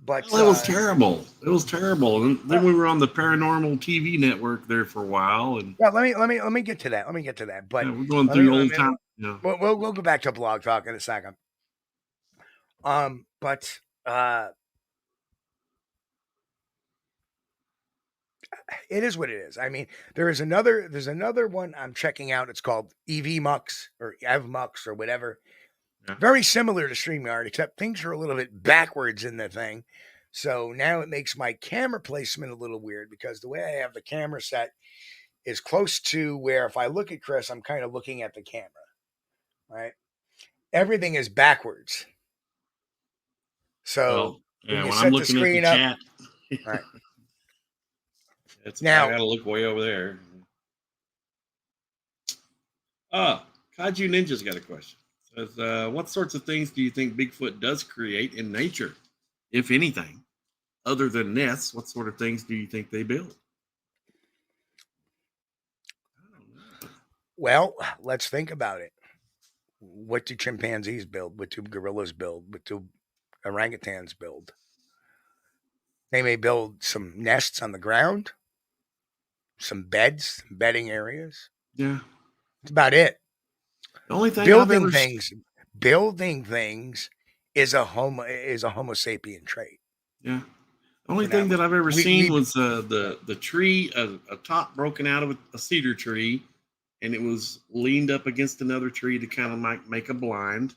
But it was terrible. It was terrible. And then we were on the Paranormal TV network there for a while. And well, let me get to that. Let me get to that. But we're going through old time. Yeah. We'll go back to Blog Talk in a second. But it is what it is. I mean, there's another one I'm checking out. It's called EV Mux or Ev Mux or whatever. Yeah. Very similar to StreamYard, except things are a little bit backwards in the thing. So now it makes my camera placement a little weird because the way I have the camera set is close to where if I look at Chris, I'm kind of looking at the camera, right? Everything is backwards. So when I'm looking at the chat, right. Now I gotta look way over there. Kaiju Ninja's got a question. Says, what sorts of things do you think Bigfoot does create in nature, if anything, other than nests? What sort of things do you think they build? I don't know. Well, let's think about it. What do chimpanzees build? What do gorillas build? What do orangutans build? They may build some nests on the ground, some beds, some bedding areas. Yeah. That's about it. The only thing building things is a homo sapien trait. Yeah. The only thing that I've ever seen was the tree, a top broken out of a cedar tree, and it was leaned up against another tree to kind of make a blind.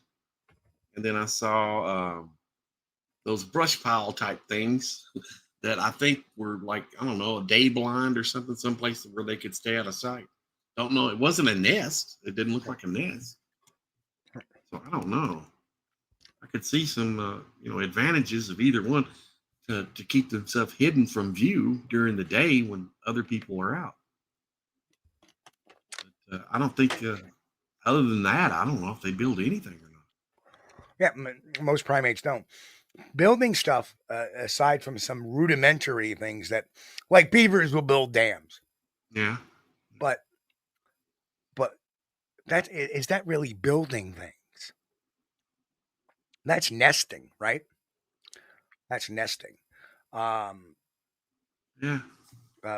And then I saw those brush pile type things that I think were like, I don't know, a day blind or something, someplace where they could stay out of sight. Don't know. It wasn't a nest. It didn't look like a nest. So I don't know. I could see some, advantages of either one to keep themselves hidden from view during the day when other people are out. But I don't think, other than that, I don't know if they build anything or not. Yeah, most primates don't. Building stuff, aside from some rudimentary things that, like beavers will build dams. Yeah. But is that really building things? That's nesting, right? That's nesting. Yeah.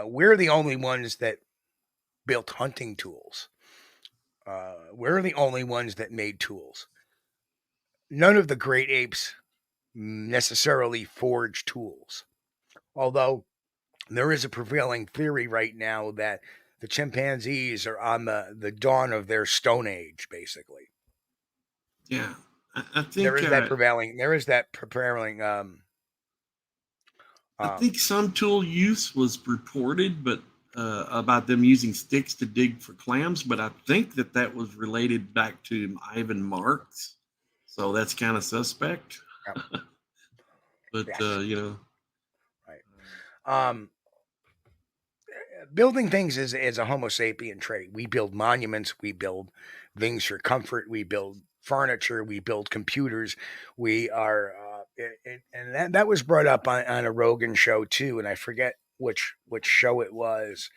We're the only ones that built hunting tools. We're the only ones that made tools. None of the great apes necessarily forged tools. Although there is a prevailing theory right now that the chimpanzees are on the dawn of their Stone Age, basically. Yeah, I think there is that prevailing. I think some tool use was reported, but about them using sticks to dig for clams. But I think that was related back to Ivan Marks, so that's kind of suspect. Yep. But yes. Right. Building things is a Homo sapien trait. We build monuments. We build things for comfort. We build furniture. We build computers. We are, and that was brought up on a Rogan show too. And I forget which show it was.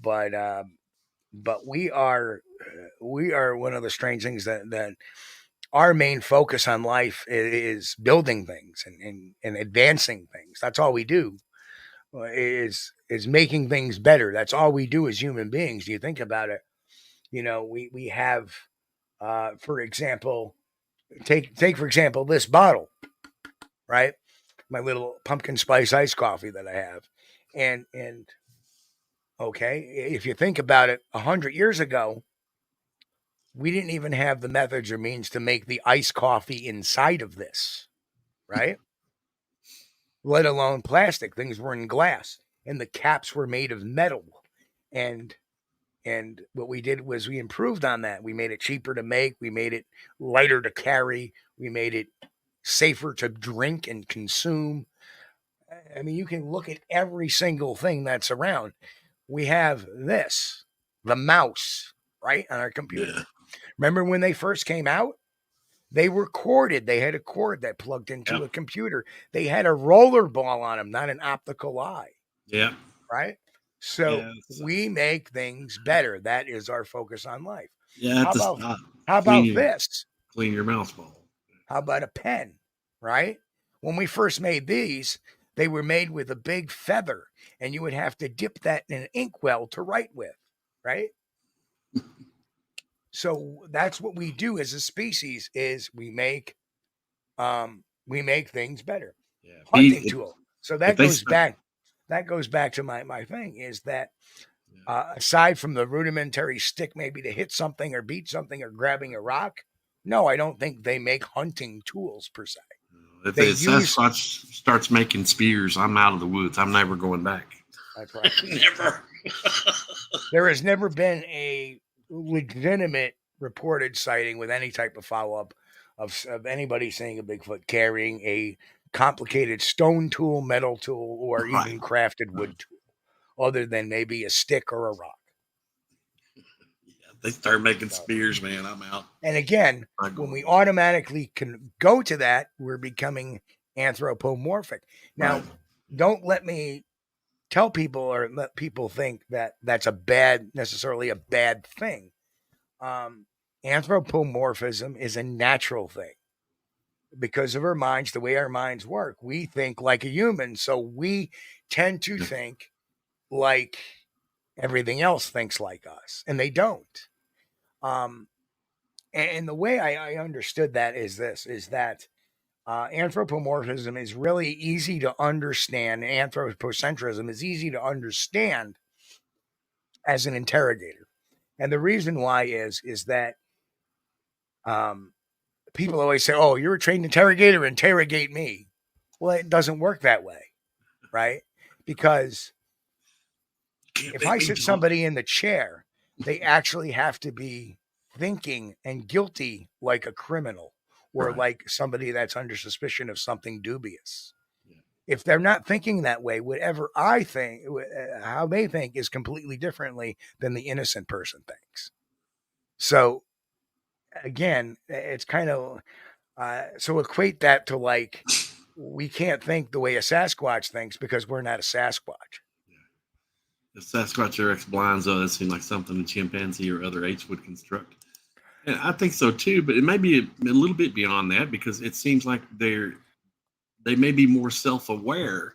but we are one of the strange things that our main focus on life is building things and advancing things. That's all we do is making things better. That's all we do as human beings. You think about it, we have, for example, take for example this bottle, right? My little pumpkin spice iced coffee that I have, and okay, if you think about it, 100 years ago, we didn't even have the methods or means to make the iced coffee inside of this, right? Let alone plastic. Things were in glass, and the caps were made of metal. And what we did was we improved on that. We made it cheaper to make. We made it lighter to carry. We made it safer to drink and consume. I mean, you can look at every single thing that's around. We have this, the mouse, right, on our computer. Yeah. Remember when they first came out? They were corded. They had a cord that plugged into a computer. They had a roller ball on them, not an optical eye. Yeah. Right? So we make things better. That is our focus on life. Yeah. How about this? Clean your mouse ball. How about a pen? Right? When we first made these, they were made with a big feather, and you would have to dip that in an inkwell to write with. Right? So that's what we do as a species is we make things better. Yeah. Hunting tool. So that goes back to my thing is that aside from the rudimentary stick maybe to hit something or beat something or grabbing a rock, no, I don't think they make hunting tools per se. If Sasquatch starts making spears, I'm out of the woods. I'm never going back. That's right. Never. There has never been a legitimate reported sighting with any type of follow-up of anybody seeing a Bigfoot carrying a complicated stone tool, metal tool, or even crafted wood tool, other than maybe a stick or a rock. Yeah, they start making spears, man. I'm out. And again, when we automatically can go to that, we're becoming anthropomorphic. Now, don't let me tell people or let people think that that's necessarily a bad thing. Anthropomorphism is a natural thing because of our minds, the way our minds work. We think like a human, so we tend to think like everything else thinks like us, and they don't. And the way I understood that is that anthropomorphism is really easy to understand. Anthropocentrism is easy to understand as an interrogator. And the reason why is that people always say, oh, you're a trained interrogator, interrogate me. Well, it doesn't work that way, right? Because if I sit somebody in the chair, they actually have to be thinking and guilty like a criminal or like somebody that's under suspicion of something dubious. Yeah. If they're not thinking that way, whatever I think, how they think is completely differently than the innocent person thinks. So again, it's kind of, so equate that to like, we can't think the way a Sasquatch thinks because we're not a Sasquatch. The Sasquatch or ex-blinds, though, that seems like something a chimpanzee or other apes would construct. And I think so too, but it may be a little bit beyond that because it seems like they may be more self-aware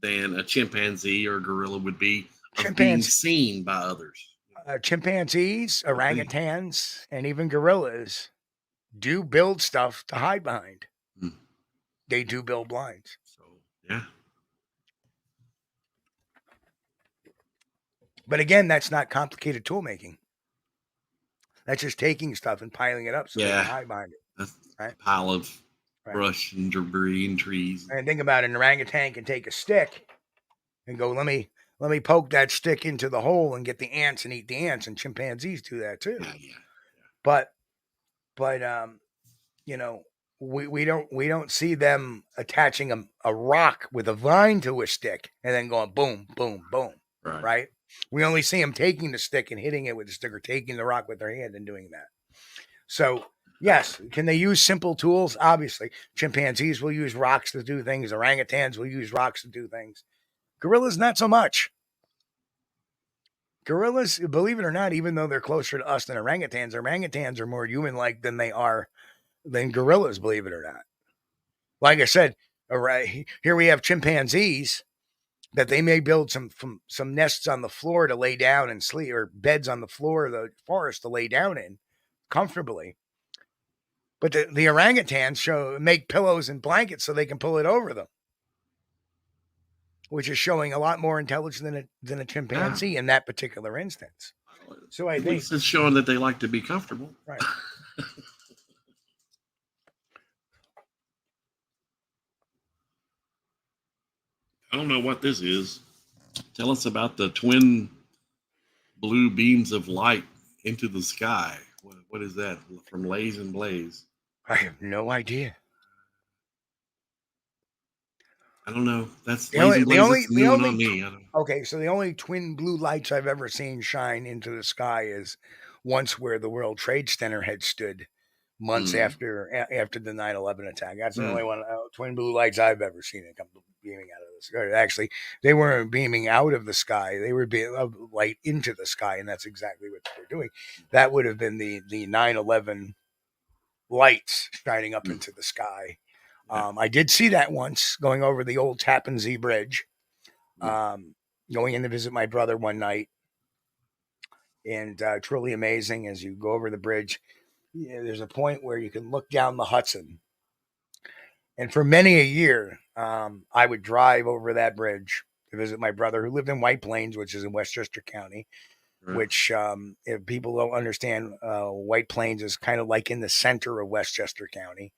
than a chimpanzee or gorilla would be of being seen by others. Chimpanzees, orangutans, and even gorillas do build stuff to hide behind. They do build blinds. So, yeah. But again, that's not complicated tool making. That's just taking stuff and piling it up so they can hide behind it. That's a pile of brush and debris and trees. And think about it, an orangutan can take a stick and go, let me poke that stick into the hole and get the ants and eat the ants. And chimpanzees do that too. Yeah. But you know, we don't see them attaching a rock with a vine to a stick and then going boom, boom, boom. Right? We only see them taking the stick and hitting it with the stick or taking the rock with their hand and doing that. So, yes, can they use simple tools? Obviously. Chimpanzees will use rocks to do things. Orangutans will use rocks to do things. Gorillas, not so much. Gorillas, believe it or not, even though they're closer to us than orangutans are more human-like than gorillas, believe it or not. Like I said, here we have chimpanzees that they may build some nests on the floor to lay down and sleep, or beds on the floor of the forest to lay down in comfortably. But the orangutans make pillows and blankets so they can pull it over them, which is showing a lot more intelligence than a chimpanzee in that particular instance. So I At think least it's showing that they like to be comfortable. right. I don't know what this is. Tell us about the twin blue beams of light into the sky. What is that? From Lays and Blaze. I have no idea. I don't know. That's The Lays only- and the Blaze. only- That's the new one only- on me. I don't. Okay, so the only twin blue lights I've ever seen shine into the sky is once where the World Trade Center had stood months after the 9/11 attack. That's the only one twin blue lights I've ever seen it come beaming out of the sky. Actually, they weren't beaming out of the sky; they were being light into the sky, and that's exactly what they're doing. That would have been the 9/11 lights shining up into the sky. I did see that once going over the old Tappan Zee Bridge. Going in to visit my brother one night, and truly amazing as you go over the bridge. There's a point where you can look down the Hudson, and for many a year, I would drive over that bridge to visit my brother who lived in White Plains, which is in Westchester County. Right. Which, if people don't understand, White Plains is kind of like in the center of Westchester County.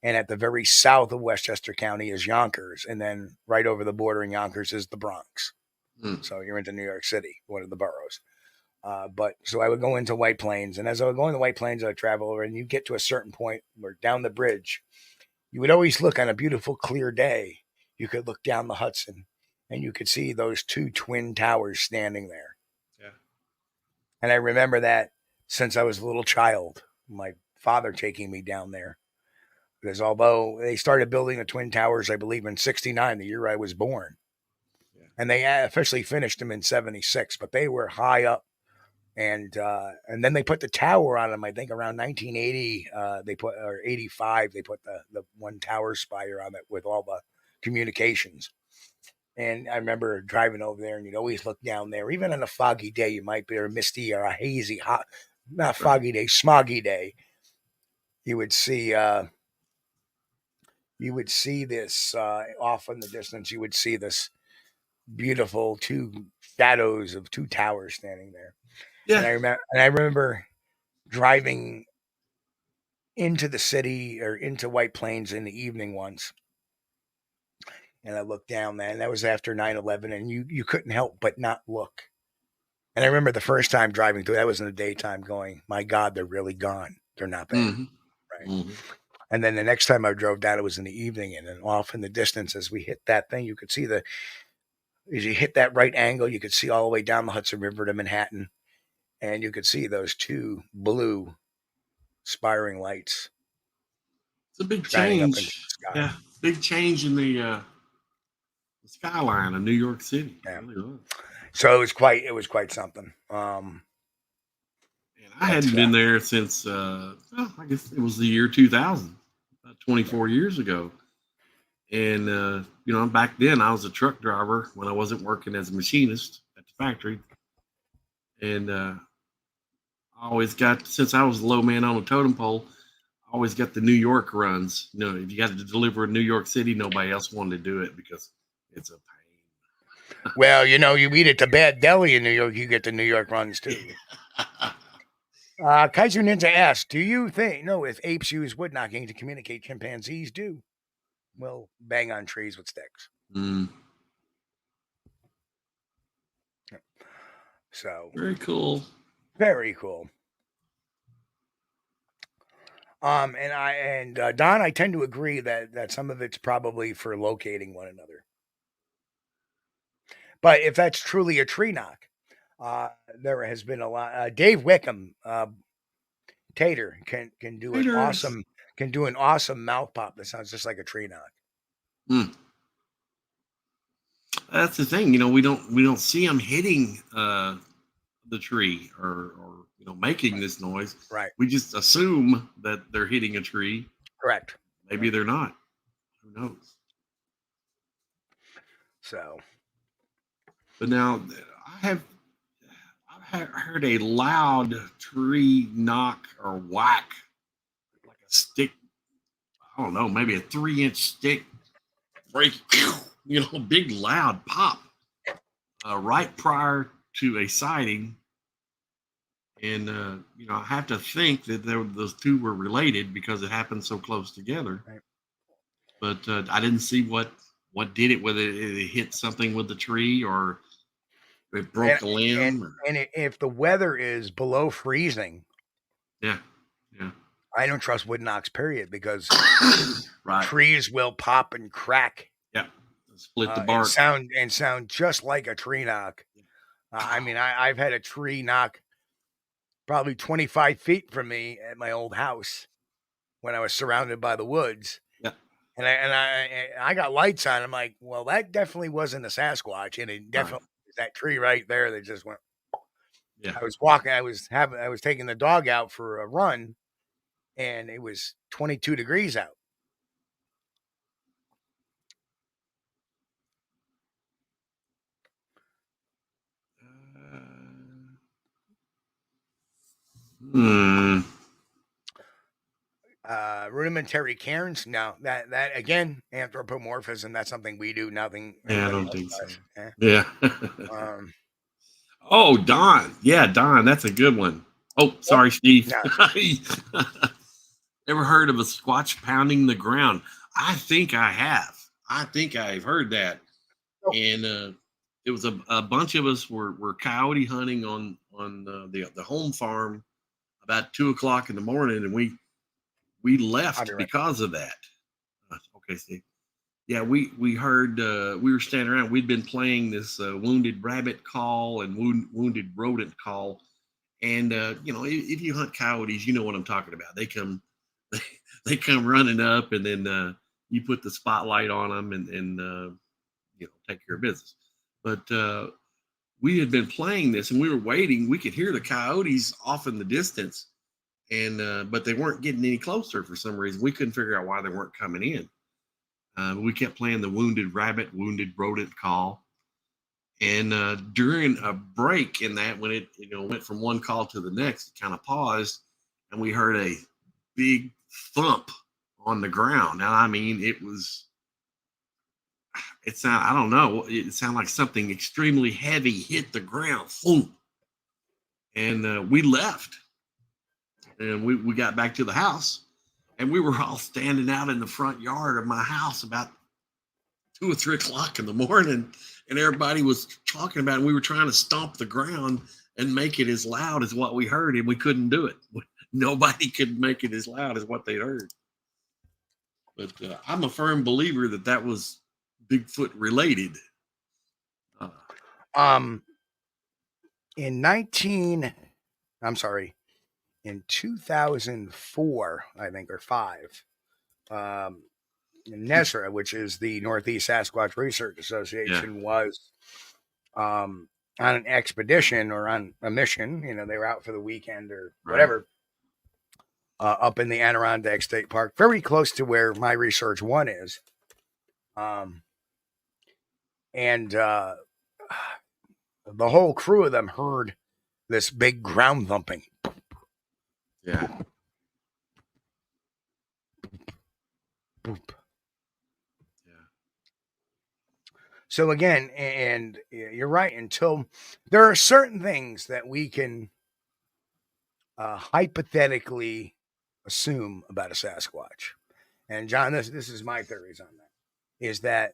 And at the very south of Westchester County is Yonkers. And then right over the border in Yonkers is the Bronx. So you're into New York City, one of the boroughs. But so I would go into White Plains. And as I would go into White Plains, I would travel over, and you get to a certain point where down the bridge, you would always look on a beautiful, clear day. You could look down the Hudson, and you could see those two twin towers standing there. Yeah. And I remember that since I was a little child, my father taking me down there. Because although they started building the Twin Towers, I believe in 1969, the year I was born, and they officially finished them in 1976, but they were high up. And then they put the tower on them, I think around 1980, or 85, they put the one tower spire on it with all the communications. And I remember driving over there, and you'd always look down there, even on a foggy day, you might be, or a misty or a hazy, hot, not foggy day, smoggy day. You would see this off in the distance. You would see this beautiful two shadows of two towers standing there. Yeah. And I remember driving into the city or into White Plains in the evening once. And I looked down there, and that was after 9/11, and you couldn't help but not look. And I remember the first time driving through, that was in the daytime, going, my God, they're really gone. They're not there. Right. And then the next time I drove down, it was in the evening, and then off in the distance, as we hit that thing, you could see as you hit that right angle, you could see all the way down the Hudson River to Manhattan, and you could see those two blue spiring lights. It's a big change. Yeah, big change in the skyline of New York City. Yeah. It really was. So it was quite something. And I hadn't been there since I guess it was the year 2000, about 24 years ago. And back then I was a truck driver when I wasn't working as a machinist at the factory. And I always got, since I was the low man on a totem pole, I always got the New York runs. If you got to deliver in New York City, nobody else wanted to do it because it's a pain. Well, you eat at the Bad Deli in New York, you get the New York runs too. Kaiser Ninja asks, do you think, if apes use wood knocking to communicate, chimpanzees do? Well, bang on trees with sticks. So very cool. Very cool. And Don, I tend to agree that some of it's probably for locating one another. But if that's truly a tree knock, there has been a lot. Dave Wickham, Tater can do an awesome mouth pop that sounds just like a tree knock. That's the thing, we don't see them hitting the tree or making this noise. Right. We just assume that they're hitting a tree. Correct. Maybe they're not. Who knows? So, But now I've heard a loud tree knock or whack, like a stick. I don't know, maybe a 3-inch stick break. Big loud pop right prior to a sighting. And I have to think that those two were related because it happened so close together. Right. But I didn't see what did it, whether it hit something with the tree or it broke a limb. And if the weather is below freezing, Yeah. I don't trust wood knocks, period, because Right. trees will pop and crack. Yeah. Split the bark. And sound just like a tree knock. I mean, I've had a tree knock probably 25 feet from me at my old house when I was surrounded by the woods. Yeah. And I got lights on. I'm like, well, that definitely wasn't a Sasquatch, and it definitely was that tree right there that just went. Yeah. I was walking. I was taking the dog out for a run, and it was 22 degrees out. Rudimentary cairns. No, that again, anthropomorphism. That's something we do. Nothing. Yeah, I don't think so. Eh? Yeah. Oh, Don. Yeah, Don. That's a good one. Oh, sorry, Steve. No. Ever heard of a Squatch pounding the ground? I think I have. I think I've heard that. Oh. And it was a bunch of us were coyote hunting on the home farm about 2:00 in the morning, and we left because of that. Okay, Steve. Yeah, we heard we were standing around. We'd been playing this wounded rabbit call and wounded rodent call, and if you hunt coyotes, you know what I'm talking about. They come running up, and then you put the spotlight on them and take care of business. But we had been playing this, and we were waiting. We could hear the coyotes off in the distance, and but they weren't getting any closer for some reason. We couldn't figure out why they weren't coming in. We kept playing the wounded rabbit, wounded rodent call. And during a break in that, when it went from one call to the next, it kind of paused, and we heard a big thump on the ground. Now, I mean, it sounded, I don't know, it sounded like something extremely heavy hit the ground. Boom. And we left. And we got back to the house. And we were all standing out in the front yard of my house about 2 or 3 o'clock in the morning, and everybody was talking about it. And we were trying to stomp the ground and make it as loud as what we heard, and we couldn't do it. Nobody could make it as loud as what they heard. But I'm a firm believer that was Bigfoot related. In 2004, I think, or 5, NESRA, which is the Northeast Sasquatch Research Association, was on an expedition or on a mission. They were out for the weekend or whatever, up in the Adirondack State Park, very close to where my Research 1 is. And the whole crew of them heard this big ground thumping. Yeah. Boop. Yeah. So again, and you're right, until there are certain things that we can hypothetically assume about a Sasquatch. And John, this is my theories on that, is that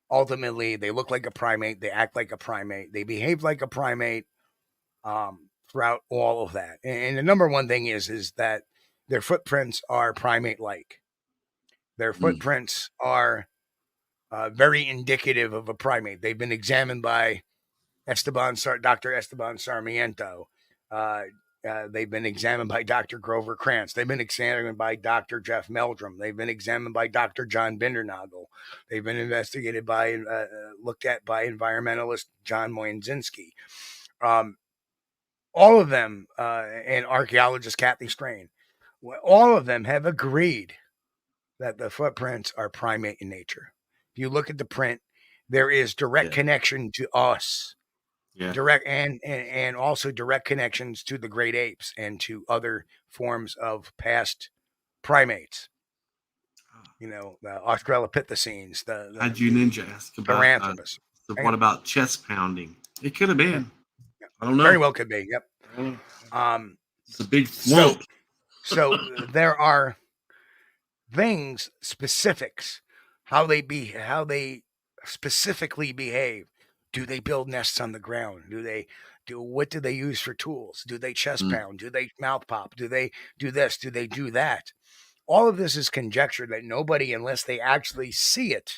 ultimately they look like a primate, they act like a primate, they behave like a primate, throughout all of that. And the number one thing is that their footprints are primate-like. Their footprints are very indicative of a primate. They've been examined by Dr. Esteban Sarmiento. They've been examined by Dr. Grover Krantz. They've been examined by Dr. Jeff Meldrum. They've been examined by Dr. John Bindernagel. They've been investigated looked at by environmentalist John Moyenzinski. all of them, and archaeologist Kathy Strain, all of them have agreed that the footprints are primate in nature. If you look at the print, there is direct connection to us, direct and also direct connections to the great apes and to other forms of past primates. You know, the Australopithecines, the NatGeo Ninja asked about Paranthropus. so what about chest pounding? It could have been. Yeah. I don't know. Very well could be. Yep. It's a big flump. So there are things, specifics, how they specifically behave. Do they build nests on the ground? What do they use for tools? Do they chest pound? Do they mouth pop? Do they do this? Do they do that? All of this is conjecture that nobody, unless they actually see it,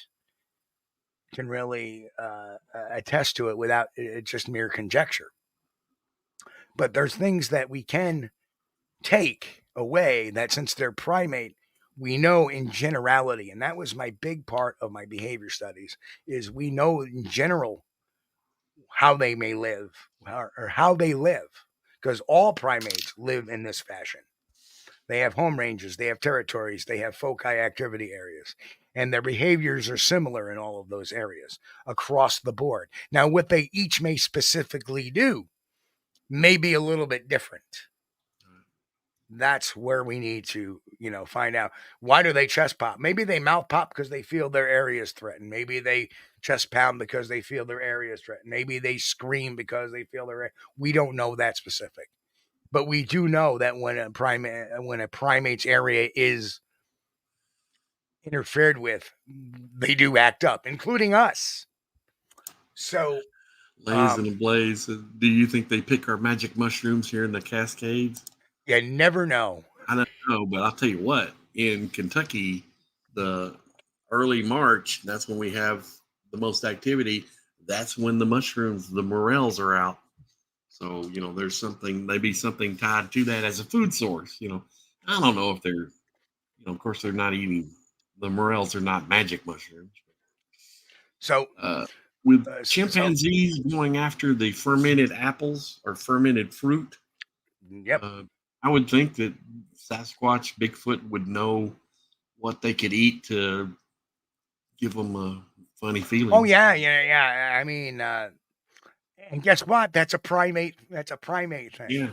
can really attest to it without it's just mere conjecture. But there's things that we can take away that since they're primate, we know in generality, and that was my big part of my behavior studies, is we know in general how they may live or how they live, because all primates live in this fashion. They have home ranges, they have territories, they have foci activity areas, and their behaviors are similar in all of those areas across the board. Now, what they each may specifically do may be a little bit different. That's where we need to, find out, why do they chest pop? Maybe they mouth pop because they feel their area is threatened. Maybe they chest pound because they feel their area is threatened. Maybe they scream because they feel we don't know that specific. But we do know that when a primate's area is interfered with, they do act up, including us. So, Lays and ablaze. Do you think they pick our magic mushrooms here in the Cascades? You never know. I don't know, but I'll tell you what. In Kentucky, the early March, that's when we have the most activity. That's when the mushrooms, the morels, are out. So, there's maybe something tied to that as a food source. I don't know if they're, of course, they're not eating, the morels are not magic mushrooms. So, with chimpanzees going after the fermented apples or fermented fruit, yep. I would think that Sasquatch, Bigfoot would know what they could eat to give them a funny feeling. Oh, yeah. I mean, and guess what? That's a primate thing. Yeah.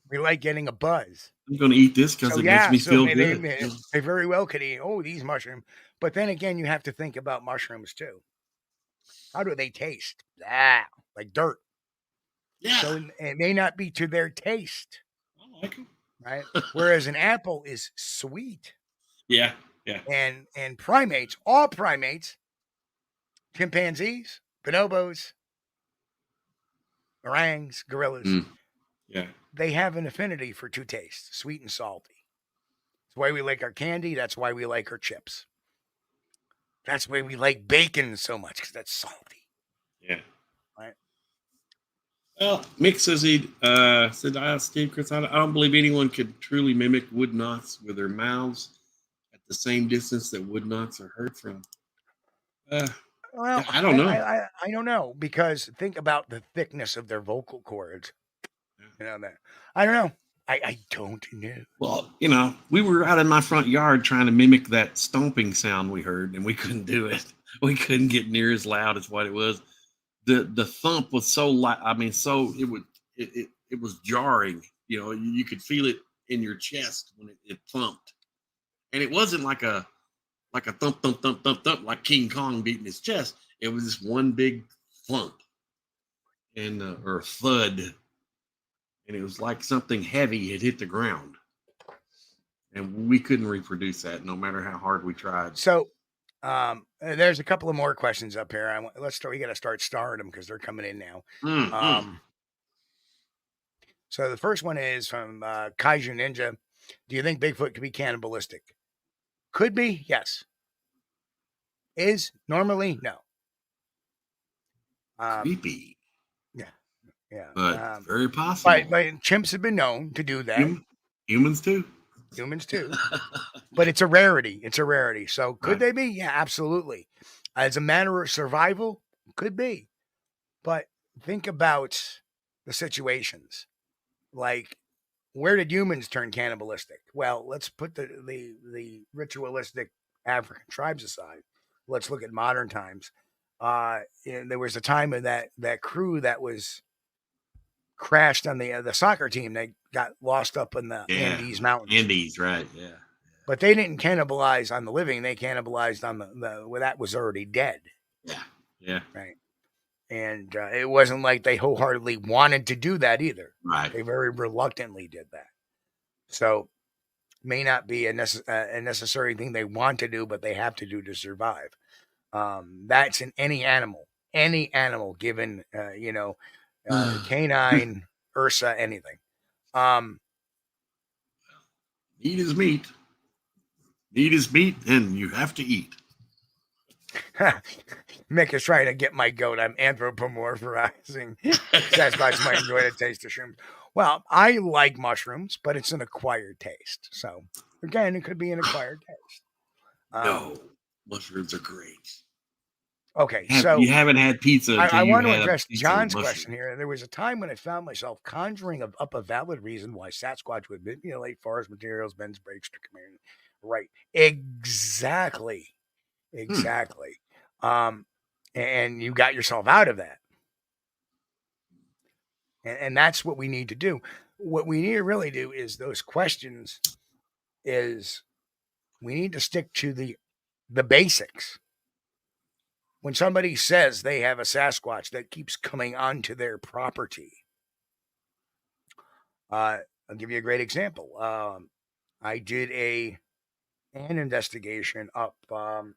We like getting a buzz. I'm going to eat this because it makes me feel good. They very well could eat, these mushrooms. But then again, you have to think about mushrooms too. How do they taste? Like dirt. Yeah. So it may not be to their taste. I like them. Right? Whereas an apple is sweet. Yeah. And primates, all primates, chimpanzees, bonobos, orangs, gorillas, they have an affinity for two tastes, sweet and salty. That's why we like our candy. That's why we like our chips. That's why we like bacon so much, because that's salty. Yeah. Right. Well, Mick says said, Steve, Chris, I don't believe anyone could truly mimic wood knots with their mouths at the same distance that wood knots are heard from. Well, I don't know. I don't know, because think about the thickness of their vocal cords. That I don't know. I don't know. Well, we were out in my front yard trying to mimic that stomping sound we heard, and we couldn't do it. We couldn't get near as loud as what it was. The thump was so loud. I mean, it was jarring. You could feel it in your chest when it thumped, and it wasn't like a thump thump thump thump thump like King Kong beating his chest. It was just one big thump and or thud, and it was like something heavy had hit the ground, and we couldn't reproduce that no matter how hard we tried. So. There's a couple of more questions up here. We got to start starring them because they're coming in now. So the first one is from Kaiju Ninja. Do you think Bigfoot could be cannibalistic? Could be, yes. Is normally no. Creepy. Yeah. But very possible. But chimps have been known to do that. Humans too. But it's a rarity. So could they be? Yeah, absolutely. As a matter of survival, could be. But think about the situations. like, where did humans turn cannibalistic? Well, let's put the ritualistic African tribes aside. Let's look at modern times. There was a time in that crew that was crashed on the soccer team. They got lost up in the Andes Mountains. Andes, right? Yeah. But they didn't cannibalize on the living. They cannibalized on the well, that was already dead. Yeah. Right. And it wasn't like they wholeheartedly wanted to do that either. Right. They very reluctantly did that. So may not be a necessary thing they want to do, but they have to do to survive. That's in any animal given, canine, Ursa, anything. Meat is meat. Meat is meat, and you have to eat. Mick is trying to get my goat. I'm anthropomorphizing. Sasquatch might enjoy the taste of shrooms. Well, I like mushrooms, but it's an acquired taste. So, again, it could be an acquired taste. No, mushrooms are great. Okay, so you haven't had pizza. I want to address John's question here. There was a time when I found myself conjuring up a valid reason why Sasquatch would manipulate forest materials, bends breaks to community. Right, exactly. And you got yourself out of that, and that's what we need to do. What we need to really do is those questions. Is we need to stick to the basics. When somebody says they have a Sasquatch that keeps coming onto their property, I'll give you a great example. I did an investigation up, forget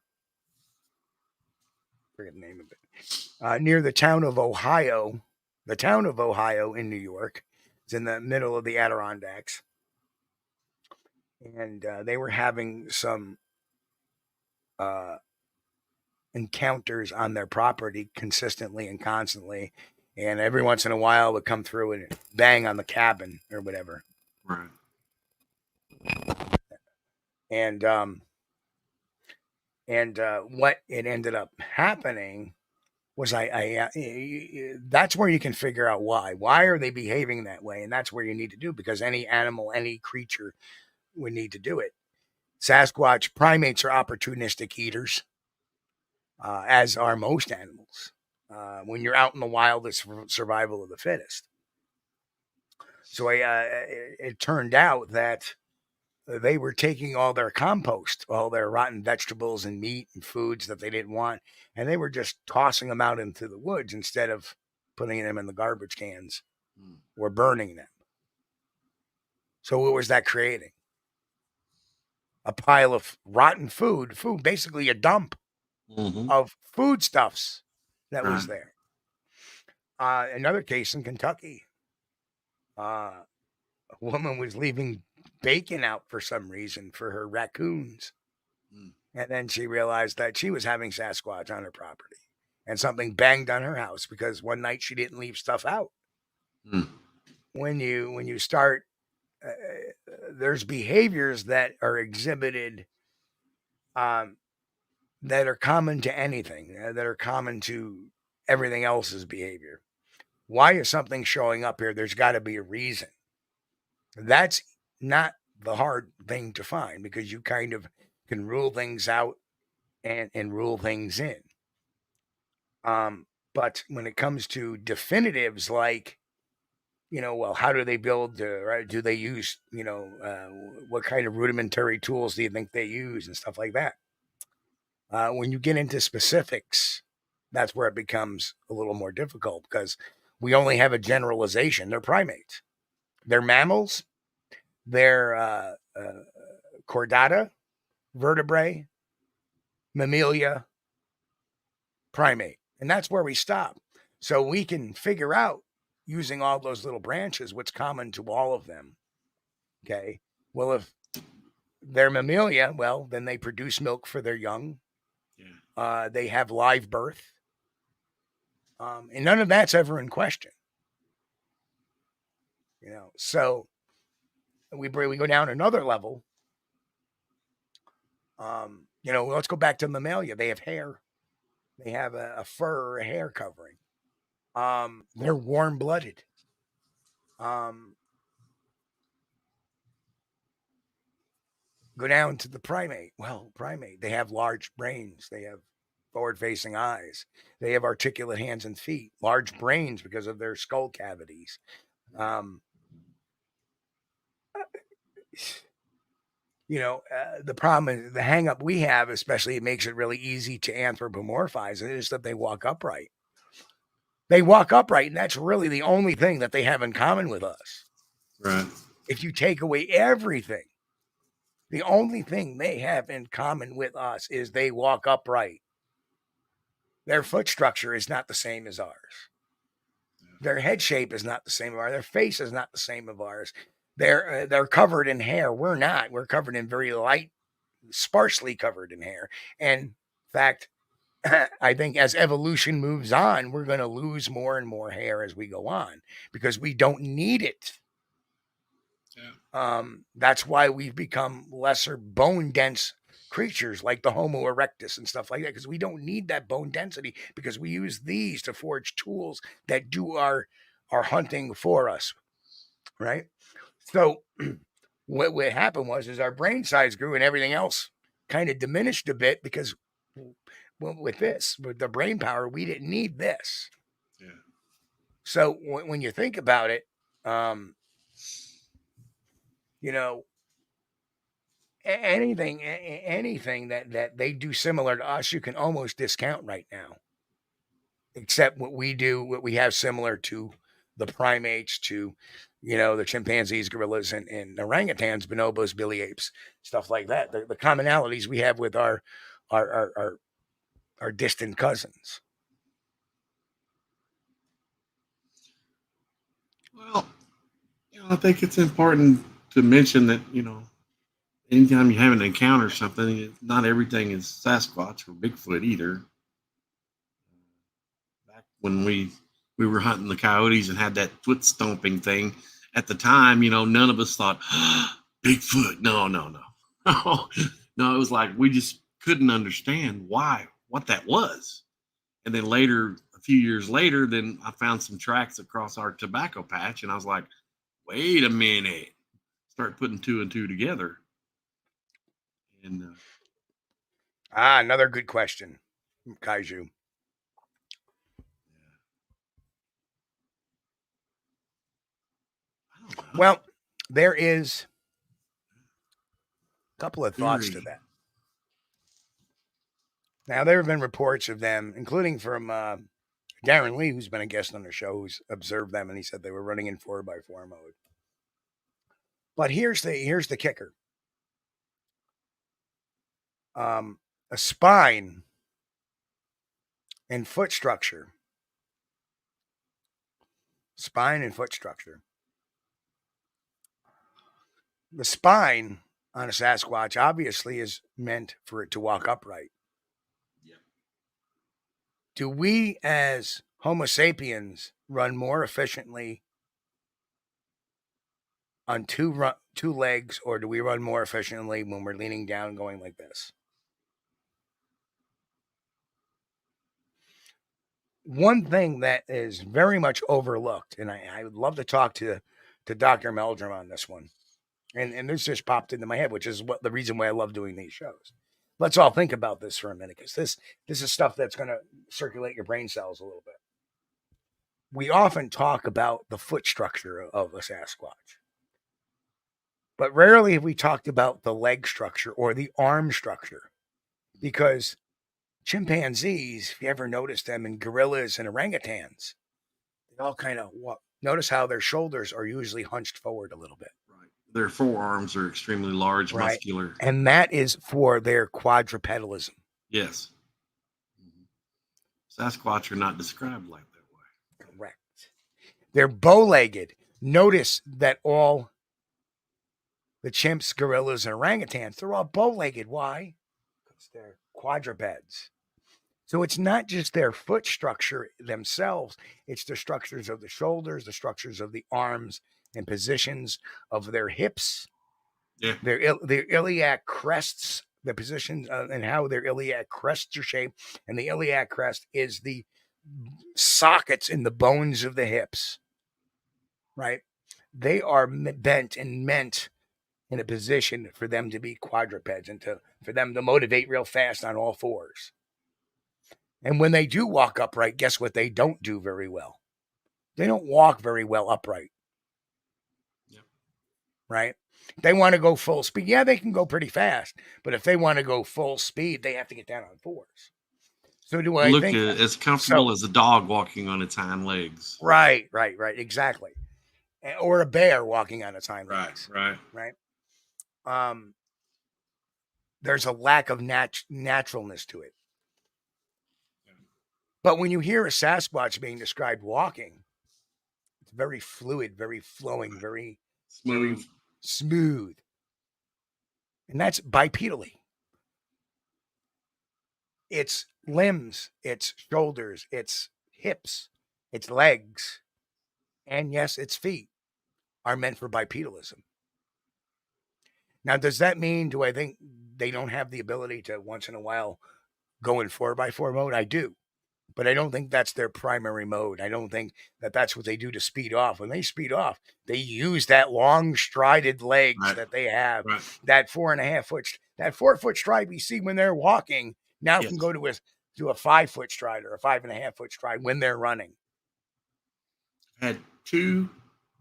the name of it, near the town of Ohio in New York. It's in the middle of the Adirondacks, and they were having some encounters on their property consistently and constantly, and every once in a while would come through and bang on the cabin or whatever. Right. And what it ended up happening was that's where you can figure out why are they behaving that way, and that's where you need to do, because any animal, any creature would need to do it. Sasquatch primates are opportunistic eaters. As are most animals. When you're out in the wild, it's survival of the fittest. So it turned out that they were taking all their compost, all their rotten vegetables and meat and foods that they didn't want, and they were just tossing them out into the woods instead of putting them in the garbage cans or burning them. So what was that creating? A pile of rotten food, basically a dump. Of foodstuffs that was there. Another case in Kentucky, a woman was leaving bacon out for some reason for her raccoons. And then she realized that she was having Sasquatch on her property, and something banged on her house because one night she didn't leave stuff out. When you start, there's behaviors that are exhibited that are common to anything, that are common to everything else's behavior. Why is something showing up here? There's got to be a reason. That's not the hard thing to find, because you kind of can rule things out and rule things in. But when it comes to definitives, like, well, how do they build, right? Do they use, what kind of rudimentary tools do you think they use and stuff like that? When you get into specifics, that's where it becomes a little more difficult, because we only have a generalization. They're primates. They're mammals. They're chordata, vertebrae, mammalia, primate. And that's where we stop. So we can figure out, using all those little branches, what's common to all of them. Okay. Well, if they're mammalia, well, then they produce milk for their young. They have live birth. And none of that's ever in question. So we go down another level. Let's go back to mammalia. They have hair. They have a fur or a hair covering. They're warm-blooded. Go down to the primate. Well, primate, they have large brains. They have forward-facing eyes. They have articulate hands and feet, large brains because of their skull cavities. The problem is the hang up we have, especially it makes it really easy to anthropomorphize it, is that they walk upright. They walk upright, and that's really the only thing that they have in common with us. Right. If you take away everything, the only thing they have in common with us is they walk upright. Their foot structure is not the same as ours. Their head shape is not the same as ours. Their face is not the same as ours. They're covered in hair. We're not. We're covered in very light, sparsely covered in hair. And in fact, I think as evolution moves on, we're going to lose more and more hair as we go on because we don't need it. Yeah. That's why we've become lesser bone dense creatures like the Homo erectus and stuff like that, because we don't need that bone density because we use these to forge tools that do our hunting for us. Right. So what happened was our brain size grew and everything else kind of diminished a bit because with the brain power, we didn't need this. Yeah. So when you think about it, anything that they do similar to us, you can almost discount right now, except what we have similar to the primates, to the chimpanzees, gorillas, and orangutans, bonobos, billy apes, stuff like that. The commonalities we have with our distant cousins. Well, I think it's important to mention that, anytime you have an encounter something, not everything is Sasquatch or Bigfoot either. Back when we were hunting the coyotes and had that foot stomping thing, at the time, none of us thought, Bigfoot. No. No, it was like we just couldn't understand what that was. And then later, a few years later, then I found some tracks across our tobacco patch, and I was like, wait a minute. Start putting two and two together. And another good question, Kaiju. Well, there is a couple of thoughts to that. Now, there have been reports of them, including from Darren Lee, who's been a guest on the show, who's observed them, and he said they were running in 4x4 mode. But here's the kicker. A spine and foot structure. Spine and foot structure. The spine on a Sasquatch obviously is meant for it to walk upright. Yeah. Do we as Homo sapiens run more efficiently on two legs, or do we run more efficiently when we're leaning down going like this? One thing that is very much overlooked, and I would love to talk to Dr. Meldrum on this one, and this just popped into my head, which is the reason why I love doing these shows. Let's all think about this for a minute, because this is stuff that's going to circulate your brain cells a little bit. We often talk about the foot structure of a Sasquatch, but rarely have we talked about the leg structure or the arm structure, because chimpanzees, if you ever notice them, and gorillas and orangutans, they all kind of walk. Notice how their shoulders are usually hunched forward a little bit. Right. Their forearms are extremely large, right. Muscular. And that is for their quadrupedalism. Yes. Sasquatch are not described like that way. Correct. They're bow-legged. Notice that all the chimps, gorillas, and orangutans, they're all bow-legged. Why? Because they're quadrupeds. So it's not just their foot structure themselves, it's the structures of the shoulders, the structures of the arms, and positions of their hips, their iliac crests, the positions and how their iliac crests are shaped. And the iliac crest is the sockets in the bones of the hips, right? They are bent and meant in a position for them to be quadrupeds and for them to motivate real fast on all fours. And when they do walk upright, guess what they don't do very well? They don't walk very well upright. Yep. Right? If they want to go full speed, yeah, they can go pretty fast. But if they want to go full speed, they have to get down on fours. So do I think as comfortable as a dog walking on its hind legs. Right, exactly. Or a bear walking on its hind legs. Right. There's a lack of naturalness to it. But when you hear a Sasquatch being described walking, it's very fluid, very flowing, very smooth. And that's bipedally. It's limbs, it's shoulders, it's hips, its legs, and yes, its feet are meant for bipedalism. Now, does that mean, do I think they don't have the ability to once in a while go in 4x4 mode? I do. But I don't think that's their primary mode. I don't think that that's what they do to speed off. When they speed off, they use that long strided legs that they have, that 4 foot stride we see when they're walking now can go to a 5 foot stride or a 5.5 foot stride when they're running. I had 2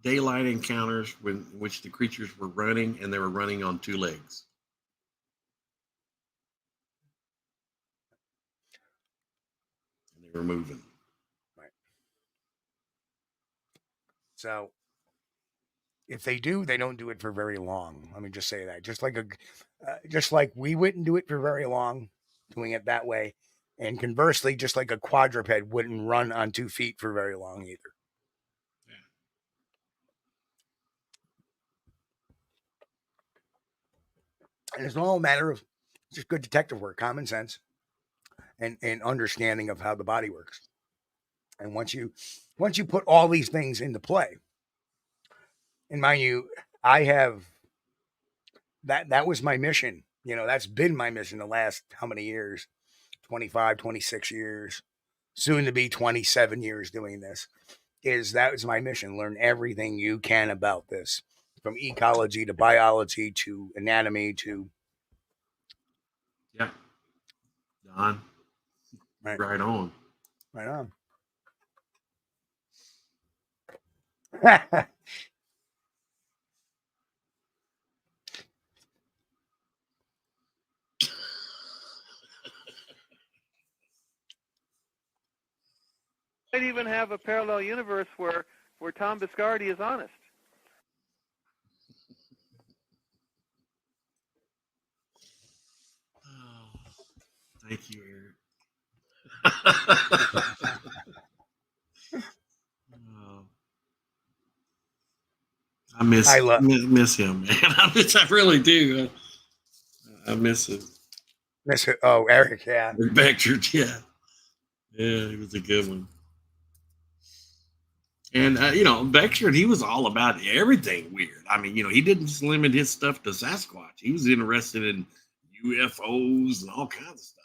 daylight encounters in which the creatures were running, and they were running on 2 legs. They were moving. Right. So if they do, they don't do it for very long. Let me just say that. Just like we wouldn't do it for very long, doing it that way, and conversely, just like a quadruped wouldn't run on 2 feet for very long either. Yeah. And it's all a matter of just good detective work, common sense. And understanding of how the body works. And once you put all these things into play, and mind you, I have that was my mission. You know, that's been my mission the last how many years? 25, 26 years, soon to be 27 years doing this. That was my mission. Learn everything you can about this, from ecology to biology to anatomy to Don. Right on. Might even have a parallel universe where Tom Biscardi is honest. Oh, thank you, Eric. I miss him, man. I really do. I miss him. Oh, Eric, yeah. Beckford, yeah, he was a good one. And Beckford, he was all about everything weird. I mean, he didn't just limit his stuff to Sasquatch. He was interested in UFOs and all kinds of stuff.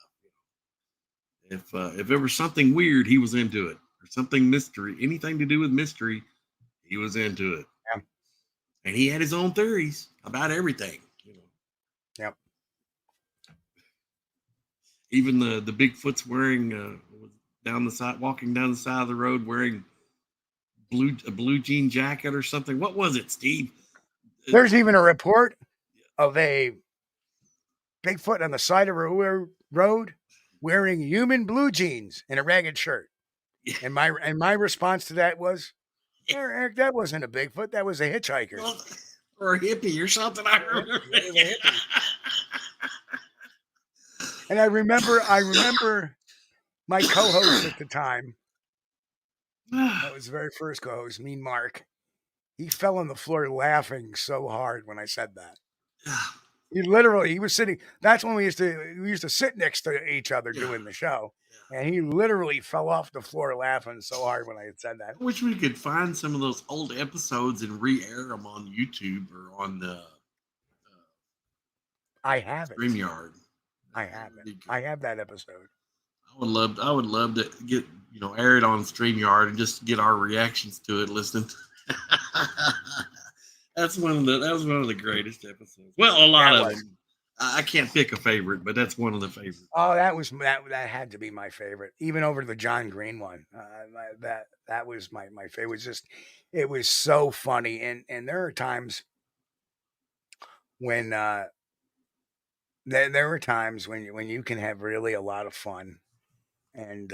If there was something weird, he was into it, or something mystery, anything to do with mystery, he was into it. Yeah. And he had his own theories about everything. Yep. Even the Bigfoot's wearing walking down the side of the road wearing a blue jean jacket or something. What was it, Steve? There's even a report of a Bigfoot on the side of a road wearing human blue jeans and a ragged shirt. Yeah. And my response to that was, Eric, that wasn't a Bigfoot. That was a hitchhiker. Or a hippie or something. I remember. And I remember my co-host at the time. That was the very first co-host, Mean Mark. He fell on the floor laughing so hard when I said that. He was sitting. That's when we used to sit next to each other doing the show. And he literally fell off the floor laughing so hard when I had said that. I wish we could find some of those old episodes and re-air them on YouTube or on the I have it. StreamYard. I have it. I have that episode. I would love to get air it on StreamYard and just get our reactions to it. Listening. That was one of the greatest episodes. Well, a lot That of was. them. I can't pick a favorite, but that's one of the favorites. Oh, that had to be my favorite, even over the John Green one. That was my favorite. It was just, it was so funny, and there are times when there were times when you can have really a lot of fun, and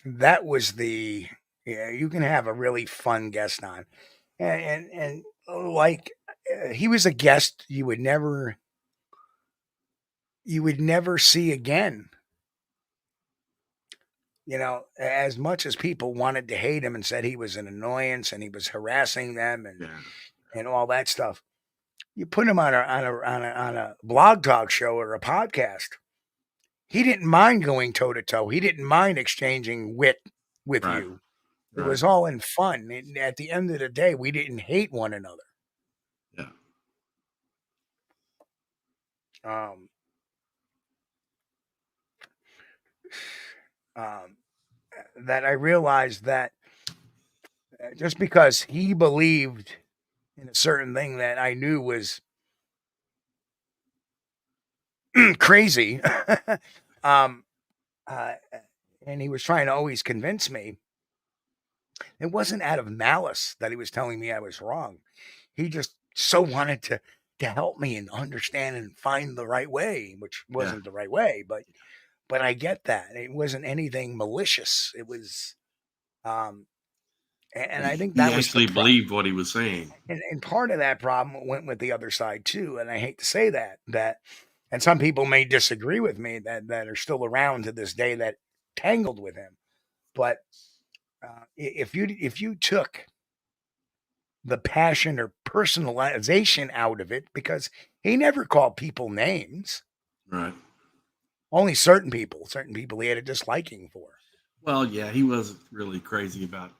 that was you can have a really fun guest on, and like he was a guest you would never see again. You know, as much as people wanted to hate him and said he was an annoyance and he was harassing them and all that stuff, you put him on a blog talk show or a podcast. He didn't mind going toe to toe. He didn't mind exchanging wit with Right. you. It was all in fun. At the end of the day, we didn't hate one another. Yeah. That I realized that just because he believed in a certain thing that I knew was crazy, and he was trying to always convince me, it wasn't out of malice that he was telling me I was wrong. He just so wanted to help me and understand and find the right way, which wasn't the right way, but I get that. It wasn't anything malicious. It was, and I think that he was actually believed what he was saying. And part of that problem went with the other side too. And I hate to say that, and some people may disagree with me that are still around to this day that tangled with him. But if you took the passion or personalization out of it, because he never called people names, Right. only certain people he had a disliking for. Well, yeah, he wasn't really crazy about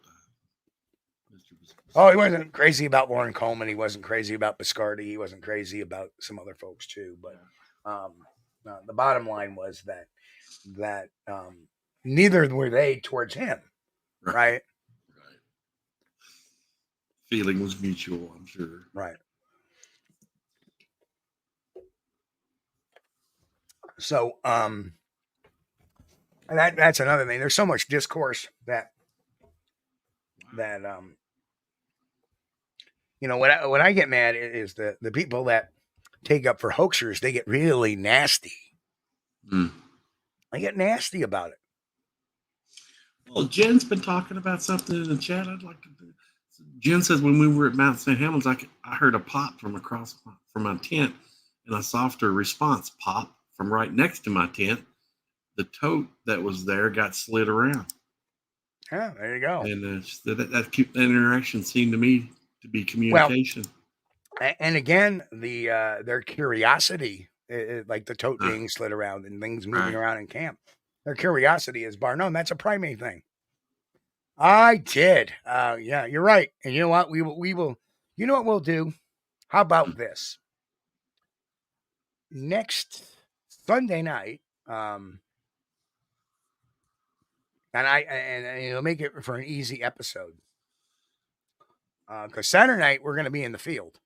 Mr. Oh, he wasn't crazy about Lauren Coleman. He wasn't crazy about Biscardi. He wasn't crazy about some other folks too. But the bottom line was that neither were they towards him, right? Feeling was mutual, I'm sure. Right. So that's another thing. There's so much discourse that you know, what I get mad is the people that take up for hoaxers. They get really nasty. They get nasty about it. Well, Jen's been talking about something in the chat. I'd like to do. Jen says when we were at Mount St. Helens, I heard a pop from across from my tent, and a softer response pop from right next to my tent. The tote that was there got slid around. Yeah, there you go. And that interaction seemed to me to be communication. Well, and again, their curiosity, like the tote being slid around and things moving around in camp, their curiosity is bar none. That's a primate thing. I did. Yeah, you're right. And you know what? We will. You know what we'll do? How about this? Next Sunday night, and it'll make it for an easy episode. Because Saturday night we're going to be in the field.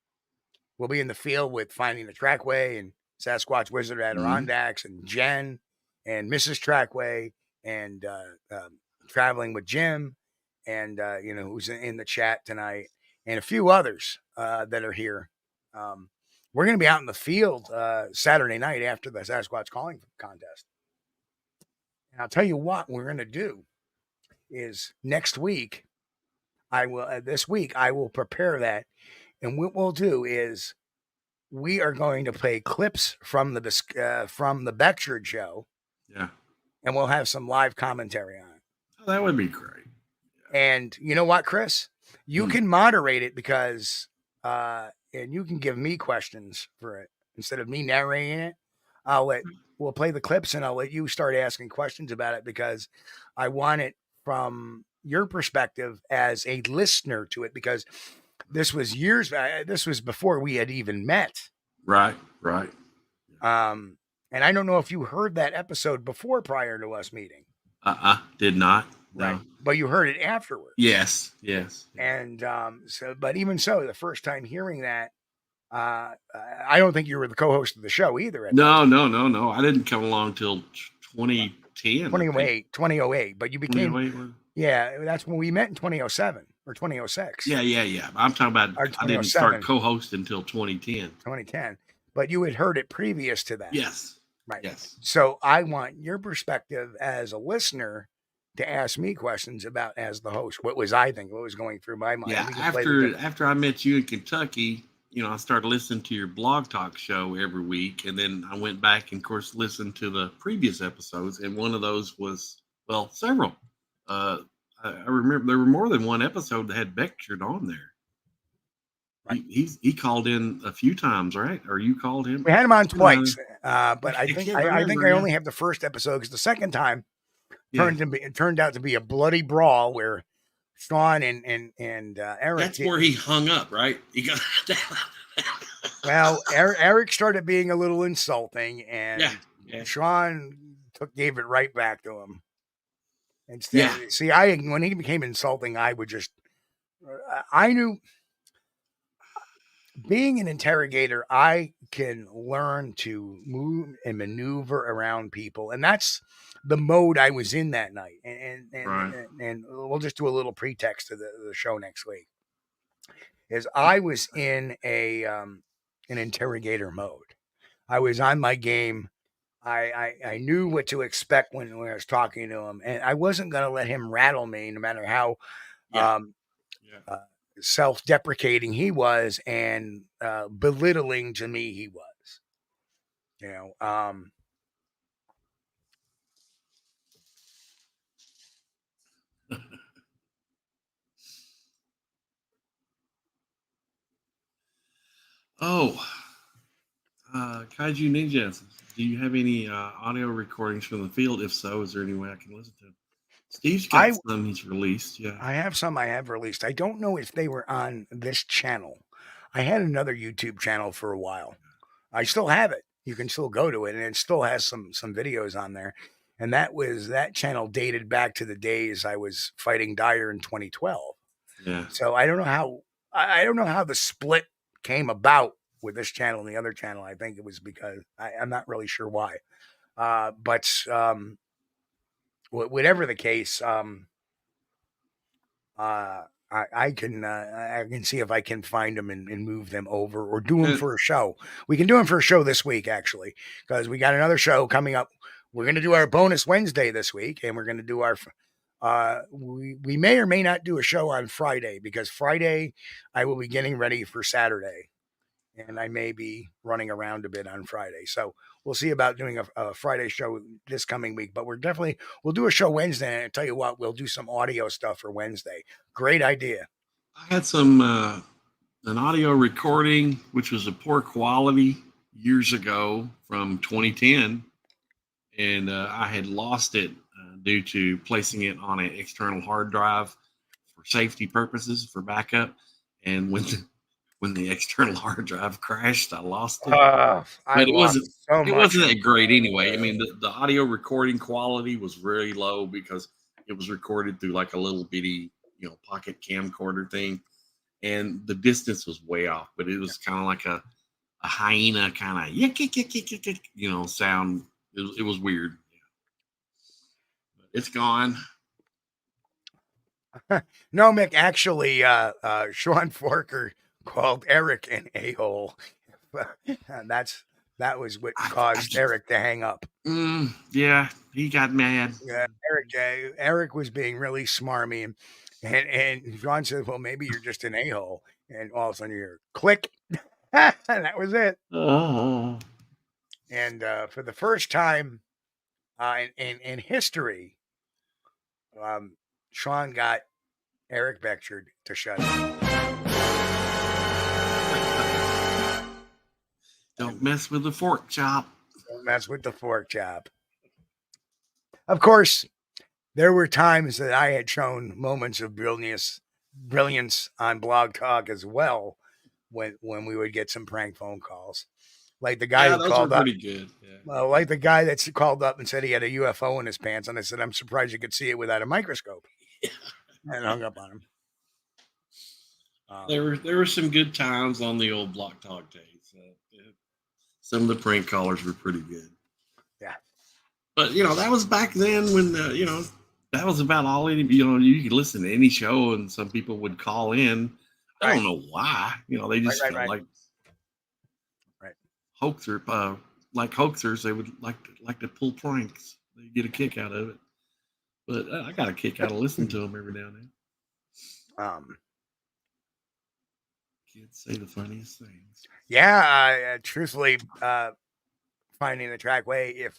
We'll be in the field with Finding the Trackway and Sasquatch Wizard Adirondacks and Jen and Mrs. Trackway and Traveling with Jim and you know, who's in the chat tonight, and a few others that are here. We're going to be out in the field Saturday night after the Sasquatch calling contest. And I'll tell you what we're going to do is next week. This week I will prepare that, and what we'll do is we are going to play clips from the Beckford show. Yeah. And we'll have some live commentary on it. Oh, that would be great. And you know what, Chris? You can moderate it because and you can give me questions for it instead of me narrating it. We'll play the clips and I'll let you start asking questions about it because I want it from your perspective as a listener to it, because this was this was before we had even met. Right. And I don't know if you heard that episode before prior to us meeting. Did not. Right. No. But you heard it afterwards. Yes. And but even so, the first time hearing that, I don't think you were the co-host of the show either. No. I didn't come along till 2010. 2008. But you became, 2008. yeah, that's when we met in 2007 or 2006. Yeah. I'm talking about, Or I didn't 2007. start co-hosting until 2010. 2010. But you had heard it previous to that. Yes. Right. Yes. So I want your perspective as a listener to ask me questions about, as the host, what was going through my mind. Yeah. We can play the After I met you in Kentucky, I started listening to your blog talk show every week. And then I went back and, of course, listened to the previous episodes. And one of those was, well, several. I remember there were more than one episode that had Beckford on there. Right. He called in a few times, right? Or you called him? We had him on twice, but I think I I only have the first episode, because the second time turned out to be a bloody brawl where Sean and Eric. That's where he hung up, right? He got Well, Eric started being a little insulting, and Sean gave it right back to him. Instead, see, when he became insulting, I would just, I knew. Being an interrogator, I can learn to move and maneuver around people, and that's the mode I was in that night. And we'll just do a little pretext to the show next week. Is I was in an interrogator mode. I was on my game. I knew what to expect when I was talking to him, and I wasn't going to let him rattle me, no matter how self-deprecating he was and belittling to me he was. Kaiju Ninjas, do you have any audio recordings from the field? If so, is there any way I can listen to them? Steve's got some he's released. Yeah, I have some I have released. I don't know if they were on this channel. I had another YouTube channel for a while. I still have it. You can still go to it, and it still has some videos on there. And that channel dated back to the days I was fighting Dyer in 2012. Yeah. So I don't know how the split came about with this channel and the other channel. I think it was because I'm not really sure why. But whatever the case, I can see if I can find them and move them over, or do them for a show. We can do them for a show this week, actually, because we got another show coming up. We're going to do our bonus Wednesday this week, and we're going to do our, we may or may not do a show on Friday, because Friday I will be getting ready for Saturday, and I may be running around a bit on Friday. So we'll see about doing a Friday show this coming week, but we'll do a show Wednesday. And I tell you what, we'll do some audio stuff for Wednesday. Great idea. I had some, an audio recording, which was a poor quality years ago from 2010. And I had lost it due to placing it on an external hard drive for safety purposes, for backup. And when the external hard drive crashed, I lost it. But it wasn't that great anyway. I mean, the audio recording quality was really low because it was recorded through like a little bitty, pocket camcorder thing, and the distance was way off. But it was kind of like a hyena kind of sound. It was weird. But it's gone. No, Mick. Actually, Sean Forker called Eric an a-hole. That was what caused Eric to hang up. Yeah, he got mad. Yeah, Eric was being really smarmy, and Sean said, "Well, maybe you're just an a-hole," and all of a sudden you hear click, and that was it. And for the first time in history, Sean got Eric Beckford to shut up. Don't mess with the fork chop. Don't mess with the fork chop. Of course, there were times that I had shown moments of brilliance on Blog Talk as well, when we would get some prank phone calls. Like the guy Yeah, who those called were up. pretty good. Yeah. Well, like the guy that's called up and said he had a UFO in his pants, and I said, I'm surprised you could see it without a microscope. And hung up on him. There were some good times on the old Block Talk days. Yeah. Some of the prank callers were pretty good. Yeah. But that was back then when that was about all. You could listen to any show, and some people would call in. I don't know why. They just felt like hoaxers. They would like to pull pranks. They get a kick out of it. But I got a kick out of listening to them every now and then. Kids say the funniest things. Yeah, truthfully, finding the trackway. If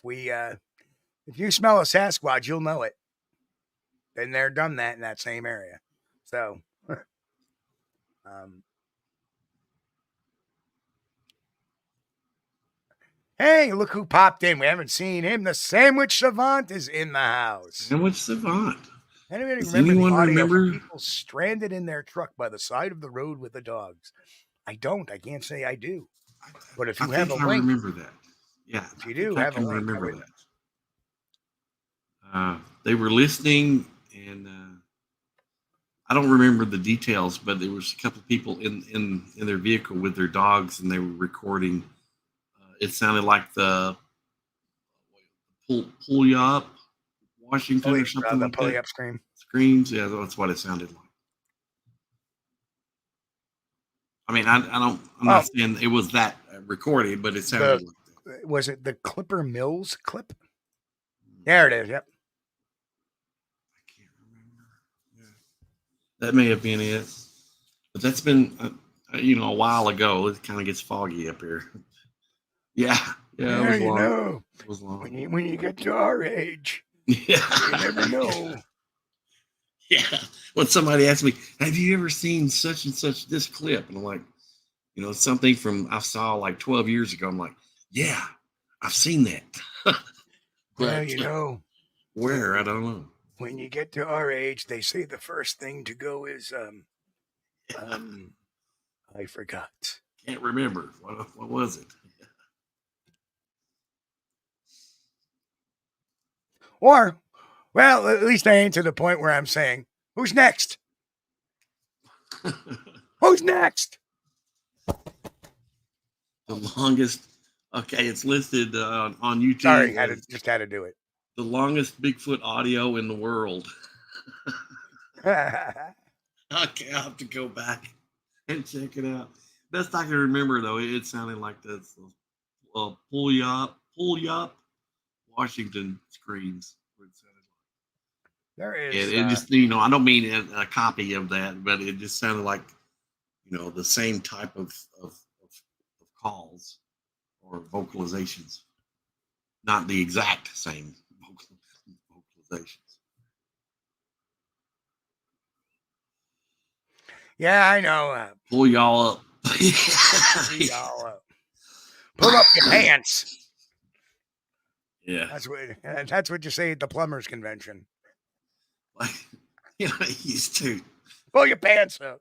you smell a Sasquatch, you'll know it. Been there, done that in that same area. So, hey, look who popped in. We haven't seen him. The Sandwich Savant is in the house. Sandwich Savant. Does anyone remember people stranded in their truck by the side of the road with the dogs? I don't. I can't say I do. But if you have a link, I remember that. Yeah, if you do have a link, remember that. They were listening, and I don't remember the details, but there was a couple of people in their vehicle with their dogs, and they were recording. It sounded like the Puyallup, Washington, or something the like that. Puyallup Screams, yeah, that's what it sounded like. I mean, I'm not saying it was that recorded, but it sounded like that. Was it the Clipper Mills clip? There it is. Yep. I can't remember. Yeah. That may have been it, but that's been a while ago. It kind of gets foggy up here. Yeah, it was long. When you get to our age, yeah, you never know. Yeah, when somebody asks me, "Have you ever seen such and such this clip?" and I'm like, something from I saw like 12 years ago. I'm like, "Yeah, I've seen that." But well, where I don't know. When you get to our age, they say the first thing to go is I forgot. Can't remember what was it. Or, well, at least I ain't to the point where I'm saying, who's next? Who's next? The longest. Okay, it's listed on YouTube. Sorry, just had to do it. The longest Bigfoot audio in the world. Okay, I'll have to go back and check it out. Best I can remember, though, it sounded like this. Puyallup, Washington screams. There is. It just, I don't mean a copy of that, but it just sounded like, the same type of calls or vocalizations. Not the exact same vocalizations. Yeah, I know. Pull y'all up. Pull up your pants. Yeah. That's what you say at the plumbers convention. Used to. Pull your pants up.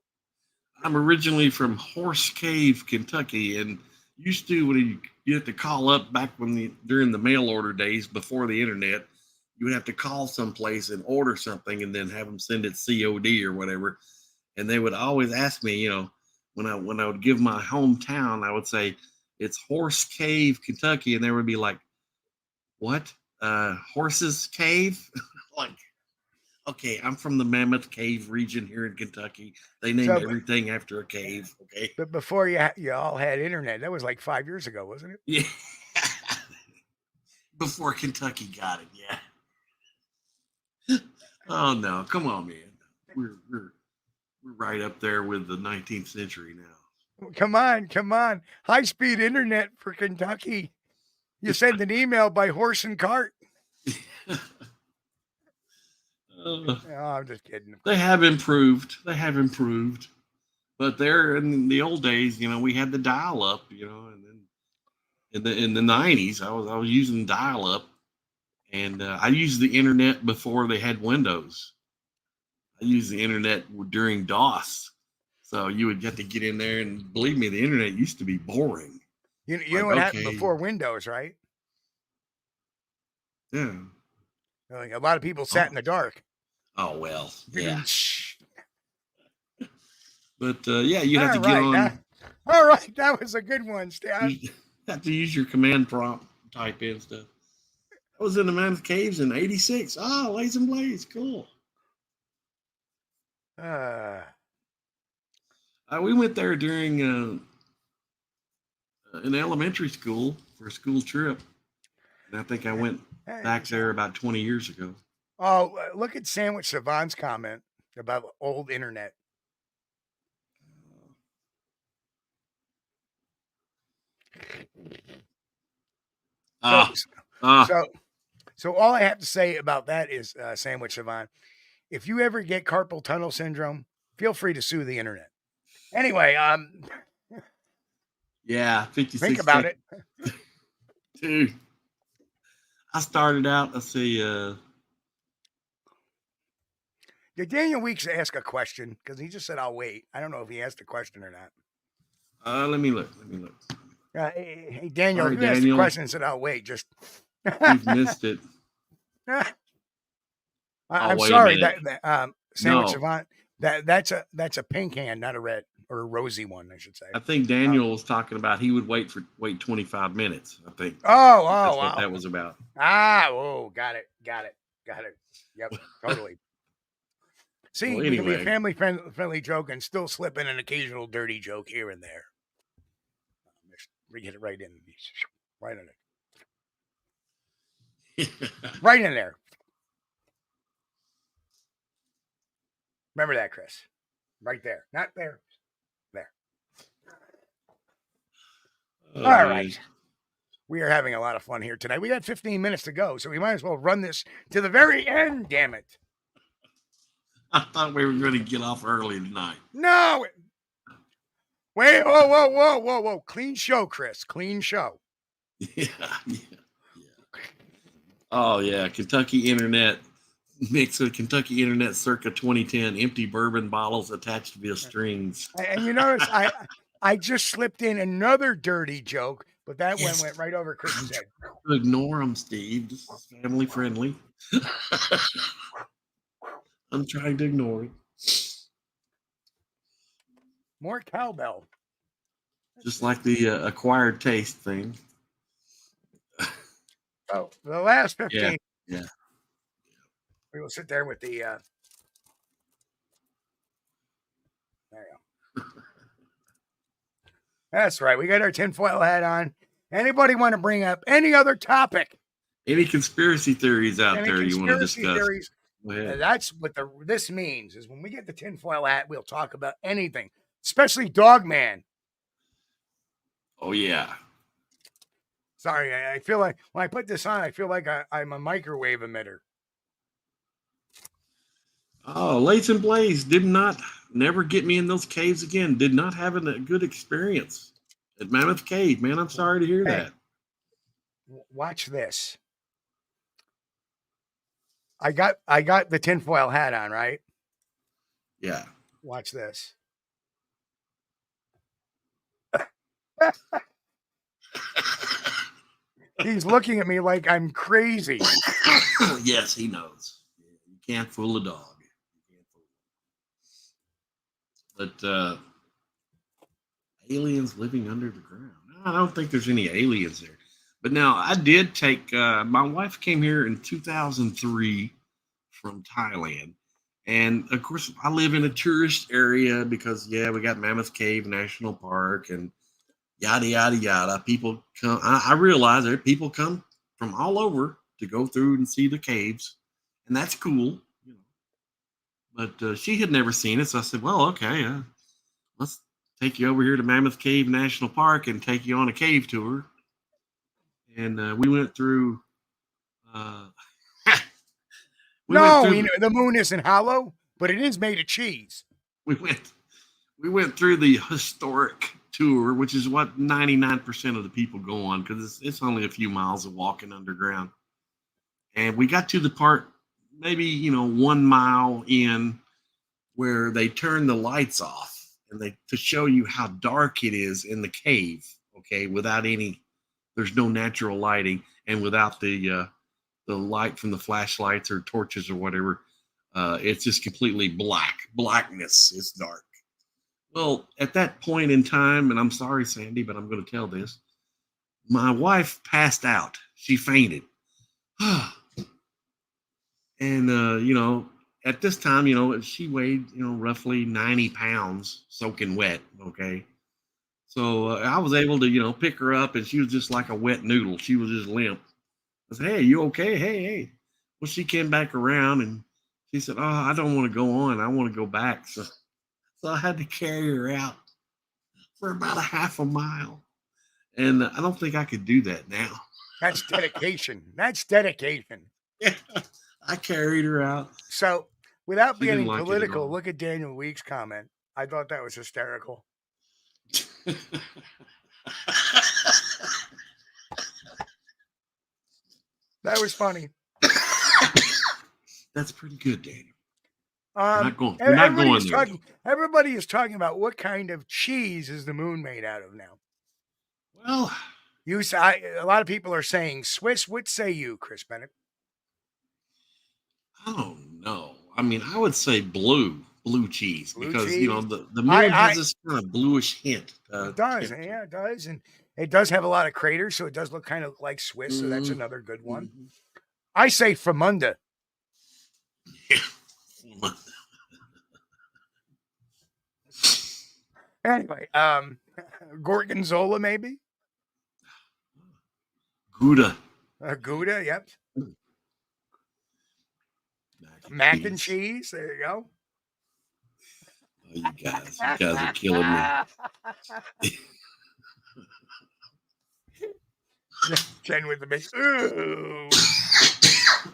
I'm originally from Horse Cave, Kentucky, and used to when you have to call up back during the mail order days before the internet, you would have to call someplace and order something and then have them send it COD or whatever. And they would always ask me, when I would give my hometown, I would say it's Horse Cave, Kentucky, and they would be like, "What? Horses Cave?" Like, okay, I'm from the Mammoth Cave region here in Kentucky. They named everything after a cave. Okay, but before you all had internet, that was like 5 years ago, wasn't it? Yeah, before Kentucky got it. Yeah. Oh no, come on, man. We're right up there with the 19th century now. Come on. High-speed internet for Kentucky. You send an email by horse and cart. No, I'm just kidding. They have improved. But there in the old days, we had the dial-up, and then in the 90s, I was using dial-up, and I used the internet before they had Windows. I used the internet during DOS. So you would get to get in there, and believe me, the internet used to be boring. You know what happened before Windows, right? Yeah. Like, a lot of people sat in the dark. Oh well, yeah. Shh. But yeah, you have to All get right, on. all right, that was a good one, Stan. You have to use your command prompt, type in stuff. I was in the Mammoth Caves in '86. Ah, Lays and Blaze, cool. We went there during in elementary school for a school trip, and I think I went back there about 20 years ago. Oh, look at Sandwich Savant's comment about old internet. So all I have to say about that is, Sandwich Savant, if you ever get carpal tunnel syndrome, feel free to sue the internet. Anyway, yeah, 56. Think about it. Dude, I started out, let's see. Did Daniel Weeks ask a question? Because he just said, I'll wait. I don't know if he asked a question or not. Let me look. Hey, Daniel, Sorry, if you asked a question and said, I'll wait, just. You've missed it. I'm sorry. Sandwich Savant, that's a pink hand, not a red or a rosy one, I should say. I think Daniel was talking about he would wait 25 minutes. I think. Oh, that's what that was about. Got it. Yep, totally. See, Well, you can be a anyway. family-friendly joke and still slip in an occasional dirty joke here and there. We get it right in it. Right in there. Remember that, Chris. Right there. Not there. There. Oh, all right. We are having a lot of fun here tonight. We got 15 minutes to go, so we might as well run this to the very end, damn it. I thought we were going to get off early tonight. No. Wait, whoa. Clean show, Chris. Clean show. Yeah. Oh, yeah. Kentucky Internet. Mix of Kentucky Internet circa 2010. Empty bourbon bottles attached via strings. And you notice I just slipped in another dirty joke, but that one went right over Chris's head. Ignore them, Steve. This is family friendly. I'm trying to ignore it. More cowbell. Just like the acquired taste thing. Oh, the last 15. Yeah. We will sit there with the. There you go. That's right. We got our tinfoil hat on. Anybody want to bring up any other topic? Any conspiracy theories out there you want to discuss? Theories? That's what this means is when we get the tinfoil hat, we'll talk about anything, especially Dogman. Oh, yeah. Sorry, I feel like when I put this on, I feel like I'm a microwave emitter. Oh, Lays and Blaze never get me in those caves again. Did not have a good experience at Mammoth Cave, man. I'm sorry to hear that. Watch this. I got the tinfoil hat on, right? Yeah. Watch this. He's looking at me like I'm crazy. Yes, he knows. You can't fool a dog. But aliens living under the ground. I don't think there's any aliens there. But now I did take, my wife came here in 2003 from Thailand. And of course, I live in a tourist area because, we got Mammoth Cave National Park and yada, yada, yada. People come, I realize that people come from all over to go through and see the caves. And that's cool. But she had never seen it. So I said, well, okay, let's take you over here to Mammoth Cave National Park and take you on a cave tour. And we went through. The moon isn't hollow, but it is made of cheese. We went through the historic tour, which is what 99% of the people go on because it's only a few miles of walking underground. And we got to the part, maybe 1 mile in, where they turn the lights off and to show you how dark it is in the cave. Okay, without any, there's no natural lighting, and without the light from the flashlights or torches or whatever, it's just completely blackness. It's dark. Well, at that point in time, and I'm sorry, Sandy, but I'm going to tell this. My wife passed out. She fainted. And, at this time, she weighed, roughly 90 pounds soaking wet. Okay. So I was able to, pick her up, and she was just like a wet noodle. She was just limp. I said, "Hey, you okay? Hey." Well, she came back around, and she said, "Oh, I don't want to go on. I want to go back." So I had to carry her out for about a half a mile. And I don't think I could do that now. That's dedication. That's dedication. Yeah, I carried her out. So, without She didn't getting like it at political, all. look at Daniel Weeks' comment. I thought that was hysterical. That was funny. That's pretty good, Daniel. Everybody is talking about what kind of cheese is the moon made out of now. Well, a lot of people are saying Swiss. What say you, Chris Bennett? I don't know. I mean, I would say blue cheese, because cheese. The moon has this kind of bluish hint. It does, yeah, it does, and it does have a lot of craters, so it does look kind of like Swiss. So that's another good one. Mm-hmm. I say Famunda. Yeah. Anyway, Gorgonzola maybe. Gouda. Gouda, yep. Mac and cheese. There you go. Oh, you guys are killing me. Jen with the big. Ooh.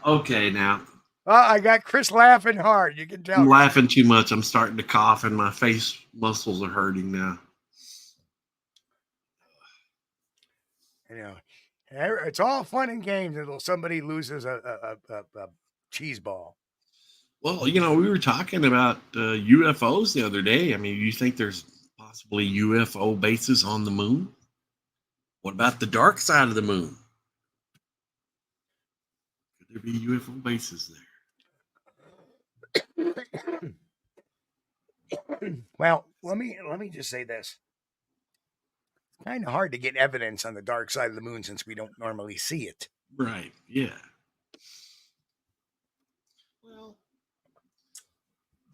Okay, now. Oh, I got Chris laughing hard. You can tell. I'm laughing too much. I'm starting to cough, and my face muscles are hurting now. It's all fun and games until somebody loses a cheese ball. Well, we were talking about UFOs the other day. I mean, you think there's possibly UFO bases on the moon? What about the dark side of the moon? Could there be UFO bases there? Well, let me just say this. It's kind of hard to get evidence on the dark side of the moon since we don't normally see it. Right. Yeah.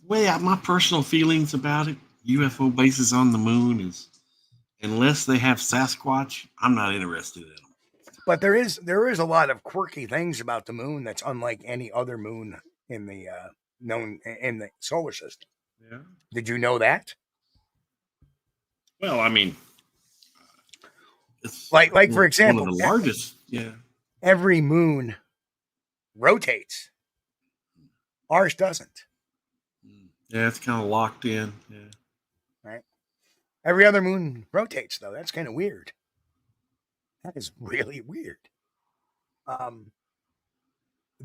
Well, my personal feelings about it, UFO bases on the moon, is unless they have Sasquatch, I'm not interested in them. But there is a lot of quirky things about the moon that's unlike any other moon in the known in the solar system. Yeah. Did you know that? Well, I mean, it's like for example, one of the largest. Yeah. Every moon rotates. Ours doesn't. Yeah, it's kind of locked in. Yeah. Right. Every other moon rotates, though. That's kind of weird. That is really weird.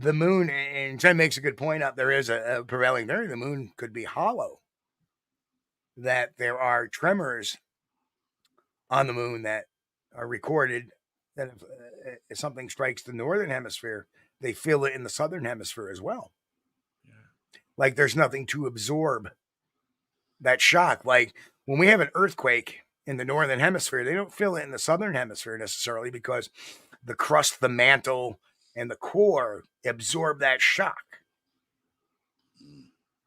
The moon, and Jen makes a good point up. There is a prevailing theory the moon could be hollow. That there are tremors on the moon that are recorded. That if something strikes the northern hemisphere, they feel it in the southern hemisphere as well. Yeah. Like there's nothing to absorb that shock. Like when we have an earthquake in the northern hemisphere, they don't feel it in the southern hemisphere necessarily because the crust, the mantle, and the core absorb that shock.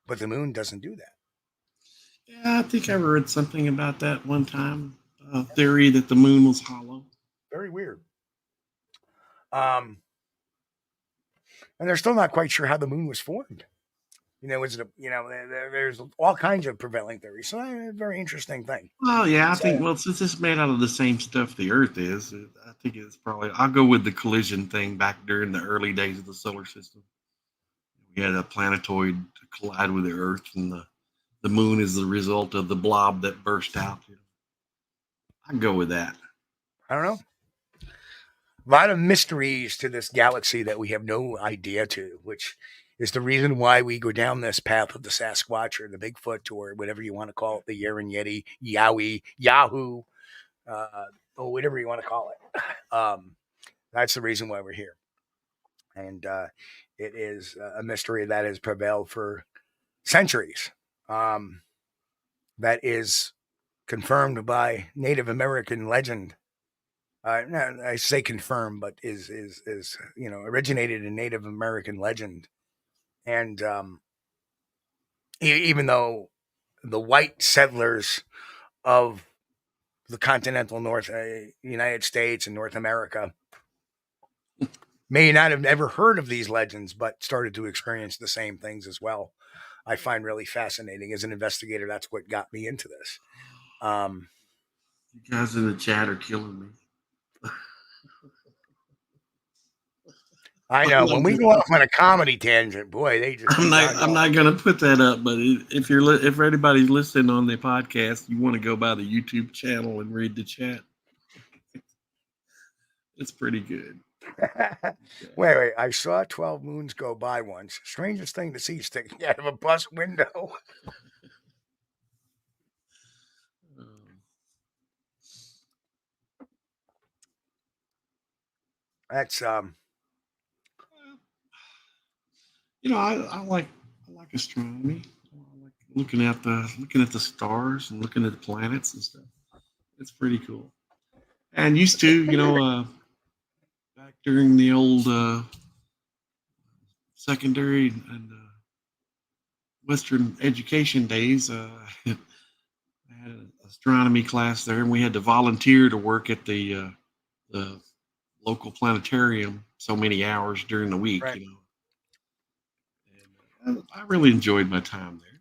But the moon doesn't do that. Yeah, I think I read something about that one time. A theory that the moon was hollow. Very weird. And they're still not quite sure how the moon was formed. There's all kinds of prevailing theories. So a very interesting thing. Well, yeah, I think, since it's made out of the same stuff the Earth is, I think it's probably, I'll go with the collision thing back during the early days of the solar system. We had a planetoid collide with the Earth, and the moon is the result of the blob that burst out. I'd go with that. I don't know. A lot of mysteries to this galaxy that we have no idea to, which is the reason why we go down this path of the Sasquatch or the Bigfoot or whatever you want to call it, the Yeren Yeti, Yowie, Yahoo, or whatever you want to call it. That's the reason why we're here. And it is a mystery that has prevailed for centuries. That is confirmed by Native American legend. No, I say confirmed, but is originated in Native American legend. And even though the white settlers of the continental United States and North America may not have ever heard of these legends, but started to experience the same things as well. I find really fascinating as an investigator. That's what got me into this. You guys in the chat are killing me. I know when we go off on a comedy tangent, boy, they just. I'm not going to put that up, but if anybody's listening on the podcast, you want to go by the YouTube channel and read the chat. It's pretty good. Wait. I saw 12 moons go by once. Strangest thing to see sticking out of a bus window. That's I like astronomy. I like looking at the stars and looking at the planets and stuff. It's pretty cool. And used to, back during the old secondary and Western education days, I had an astronomy class there, and we had to volunteer to work at the local planetarium so many hours during the week. Right. And I really enjoyed my time there.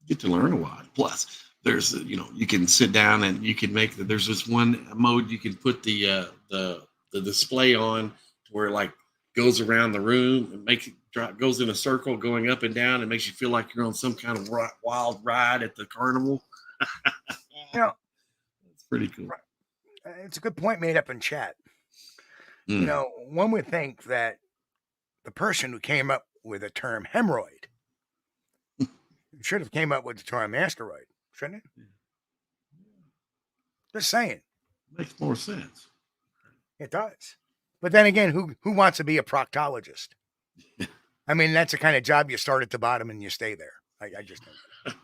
Get to learn a lot. Plus, there's you can sit down and you can make there's this one mode you can put the display on to where it like goes around the room and goes in a circle going up and down and makes you feel like you're on some kind of wild ride at the carnival. It's pretty cool. It's a good point made up in chat. One would think that the person who came up with the term hemorrhoid should have came up with the term asteroid, shouldn't it? Just saying. Makes more sense. It does. But then again, who wants to be a proctologist? I mean, that's the kind of job you start at the bottom and you stay there. I just don't.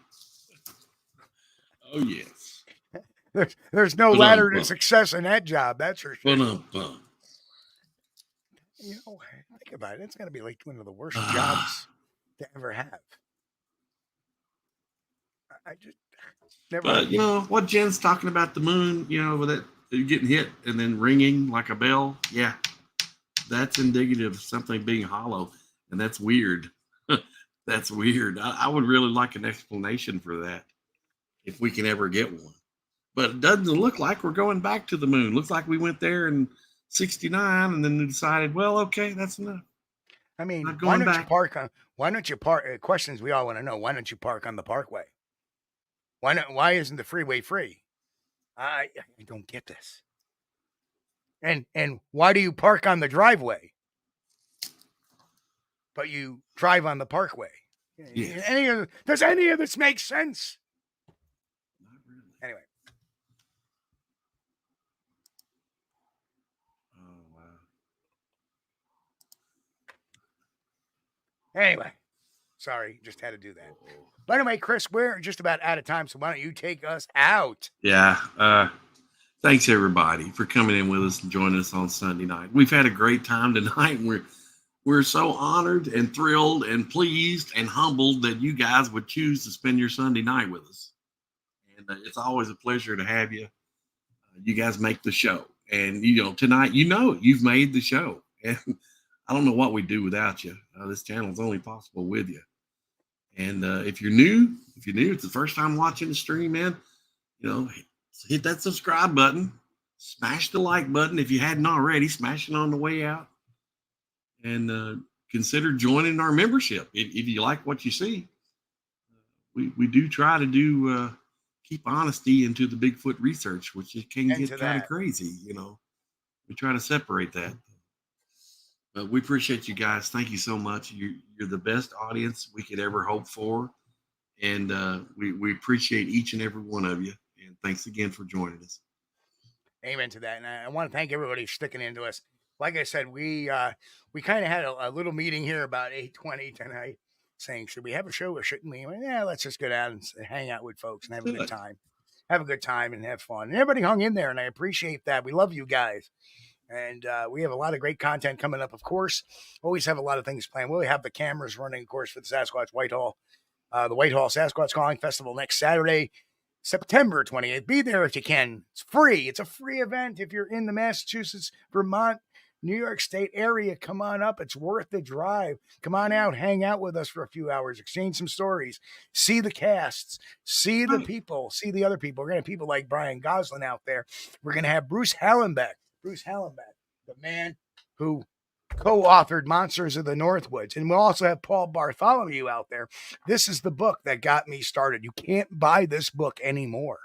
Oh, yes. There's no ladder to success in that job. That's for sure. Think about it. It's going to be like one of the worst jobs to ever have. I just never. But what Jen's talking about the moon, with it getting hit and then ringing like a bell. Yeah, that's indicative of something being hollow, and that's weird. That's weird. I would really like an explanation for that if we can ever get one. But it doesn't look like we're going back to the moon. Looks like we went there in '69 and then we decided, well, okay, that's enough. I mean, why don't you park? Questions we all want to know. Why don't you park on the parkway? Why not? Why isn't the freeway free? I don't get this. And why do you park on the driveway, but you drive on the parkway? Yes. Does any of this make sense? Not really. Anyway. Oh, wow. Anyway. Sorry, just had to do that. By the way, Chris, we're just about out of time, so why don't you take us out? Yeah. Thanks, everybody, for coming in with us and joining us on Sunday night. We've had a great time tonight. We're so honored and thrilled and pleased and humbled that you guys would choose to spend your Sunday night with us. And it's always a pleasure to have you. You guys make the show. And, tonight, you've made the show. And I don't know what we'd do without you. This channel is only possible with you. And if you're new, it's the first time watching the stream, man, hit that subscribe button, smash the like button. If you hadn't already, smash it on the way out, and consider joining our membership. If you like what you see, we do try to keep honesty into the Bigfoot research, which it can get kind of crazy. We try to separate that. But we appreciate you guys. Thank you so much. You're the best audience we could ever hope for. And we appreciate each and every one of you. And thanks again for joining us. Amen to that. And I want to thank everybody for sticking into us. Like I said, we kind of had a little meeting here about 8:20 tonight, saying, should we have a show or shouldn't we? Well, yeah, let's just go down and hang out with folks and have a good time. Have a good time and have fun. And everybody hung in there, and I appreciate that. We love you guys. And we have a lot of great content coming up, of course. Always have a lot of things planned. We'll have the cameras running, of course, for the Sasquatch Whitehall, the Whitehall Sasquatch Calling Festival next Saturday, September 28th. Be there if you can. It's free. It's a free event. If you're in the Massachusetts, Vermont, New York State area, come on up. It's worth the drive. Come on out. Hang out with us for a few hours. Exchange some stories. See the casts. See the people. See the other people. We're going to have people like Brian Goslin out there. We're going to have Bruce Hallenbeck. Bruce Hallenbeck, the man who co-authored Monsters of the Northwoods. And we'll also have Paul Bartholomew out there. This is the book that got me started. You can't buy this book anymore.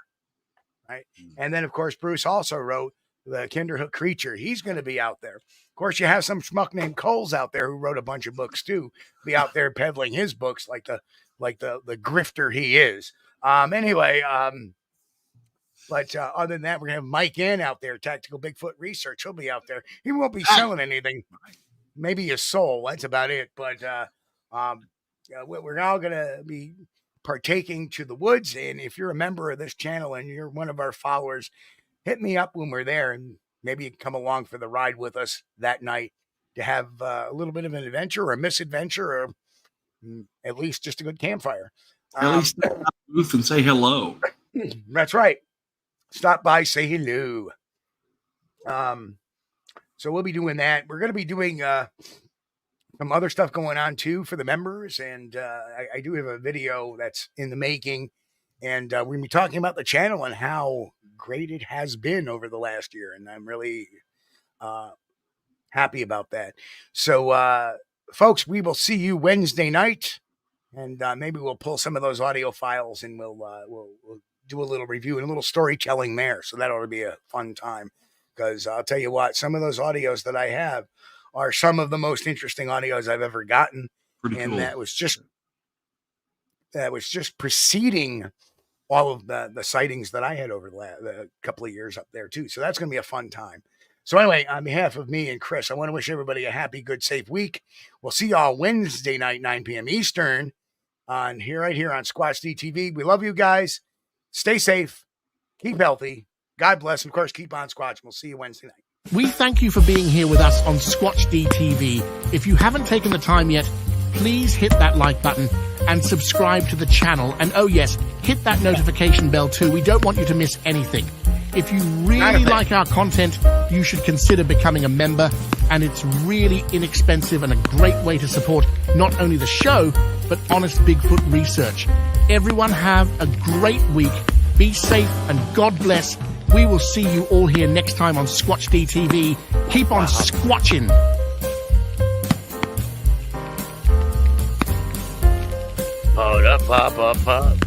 Right? And then, of course, Bruce also wrote The Kinderhook Creature. He's going to be out there. Of course, you have some schmuck named Kulls out there who wrote a bunch of books too. Be out there peddling his books like the grifter he is. But other than that, we're going to have Mike Ann out there, Tactical Bigfoot Research. He'll be out there. He won't be selling anything. Maybe his soul. That's about it. But we're all going to be partaking to the woods. And if you're a member of this channel and you're one of our followers, hit me up when we're there, and maybe you can come along for the ride with us that night to have a little bit of an adventure or a misadventure, or at least just a good campfire. At least step out the booth and say hello. That's right. Stop by, say hello. So we'll be doing that. We're going to be doing some other stuff going on too for the members, and I do have a video that's in the making, and we're going to be talking about the channel and how great it has been over the last year, and I'm really happy about that. So, folks, we will see you Wednesday night, and maybe we'll pull some of those audio files, and we'll do a little review and a little storytelling there. So that ought to be a fun time, because I'll tell you what, some of those audios that I have are some of the most interesting audios I've ever gotten. Pretty and cool. That was just preceding all of the sightings that I had over the couple of years up there too. So that's going to be a fun time. So anyway, on behalf of me and Chris, I want to wish everybody a happy, good, safe week. We'll see y'all Wednesday night, 9 p.m. Eastern right here on Squatch-D TV. We love you guys. Stay safe. Keep healthy. God bless. And of course, keep on Squatch. We'll see you Wednesday night. We thank you for being here with us on Squatch-D TV. If you haven't taken the time yet, please hit that like button and subscribe to the channel. And oh yes, hit that notification bell too. We don't want you to miss anything. If you really like our content, you should consider becoming a member. And it's really inexpensive and a great way to support not only the show, but honest Bigfoot research. Everyone have a great week. Be safe and God bless. We will see you all here next time on Squatch-D TV. Keep on squatching. Hold up, pop, up, pop.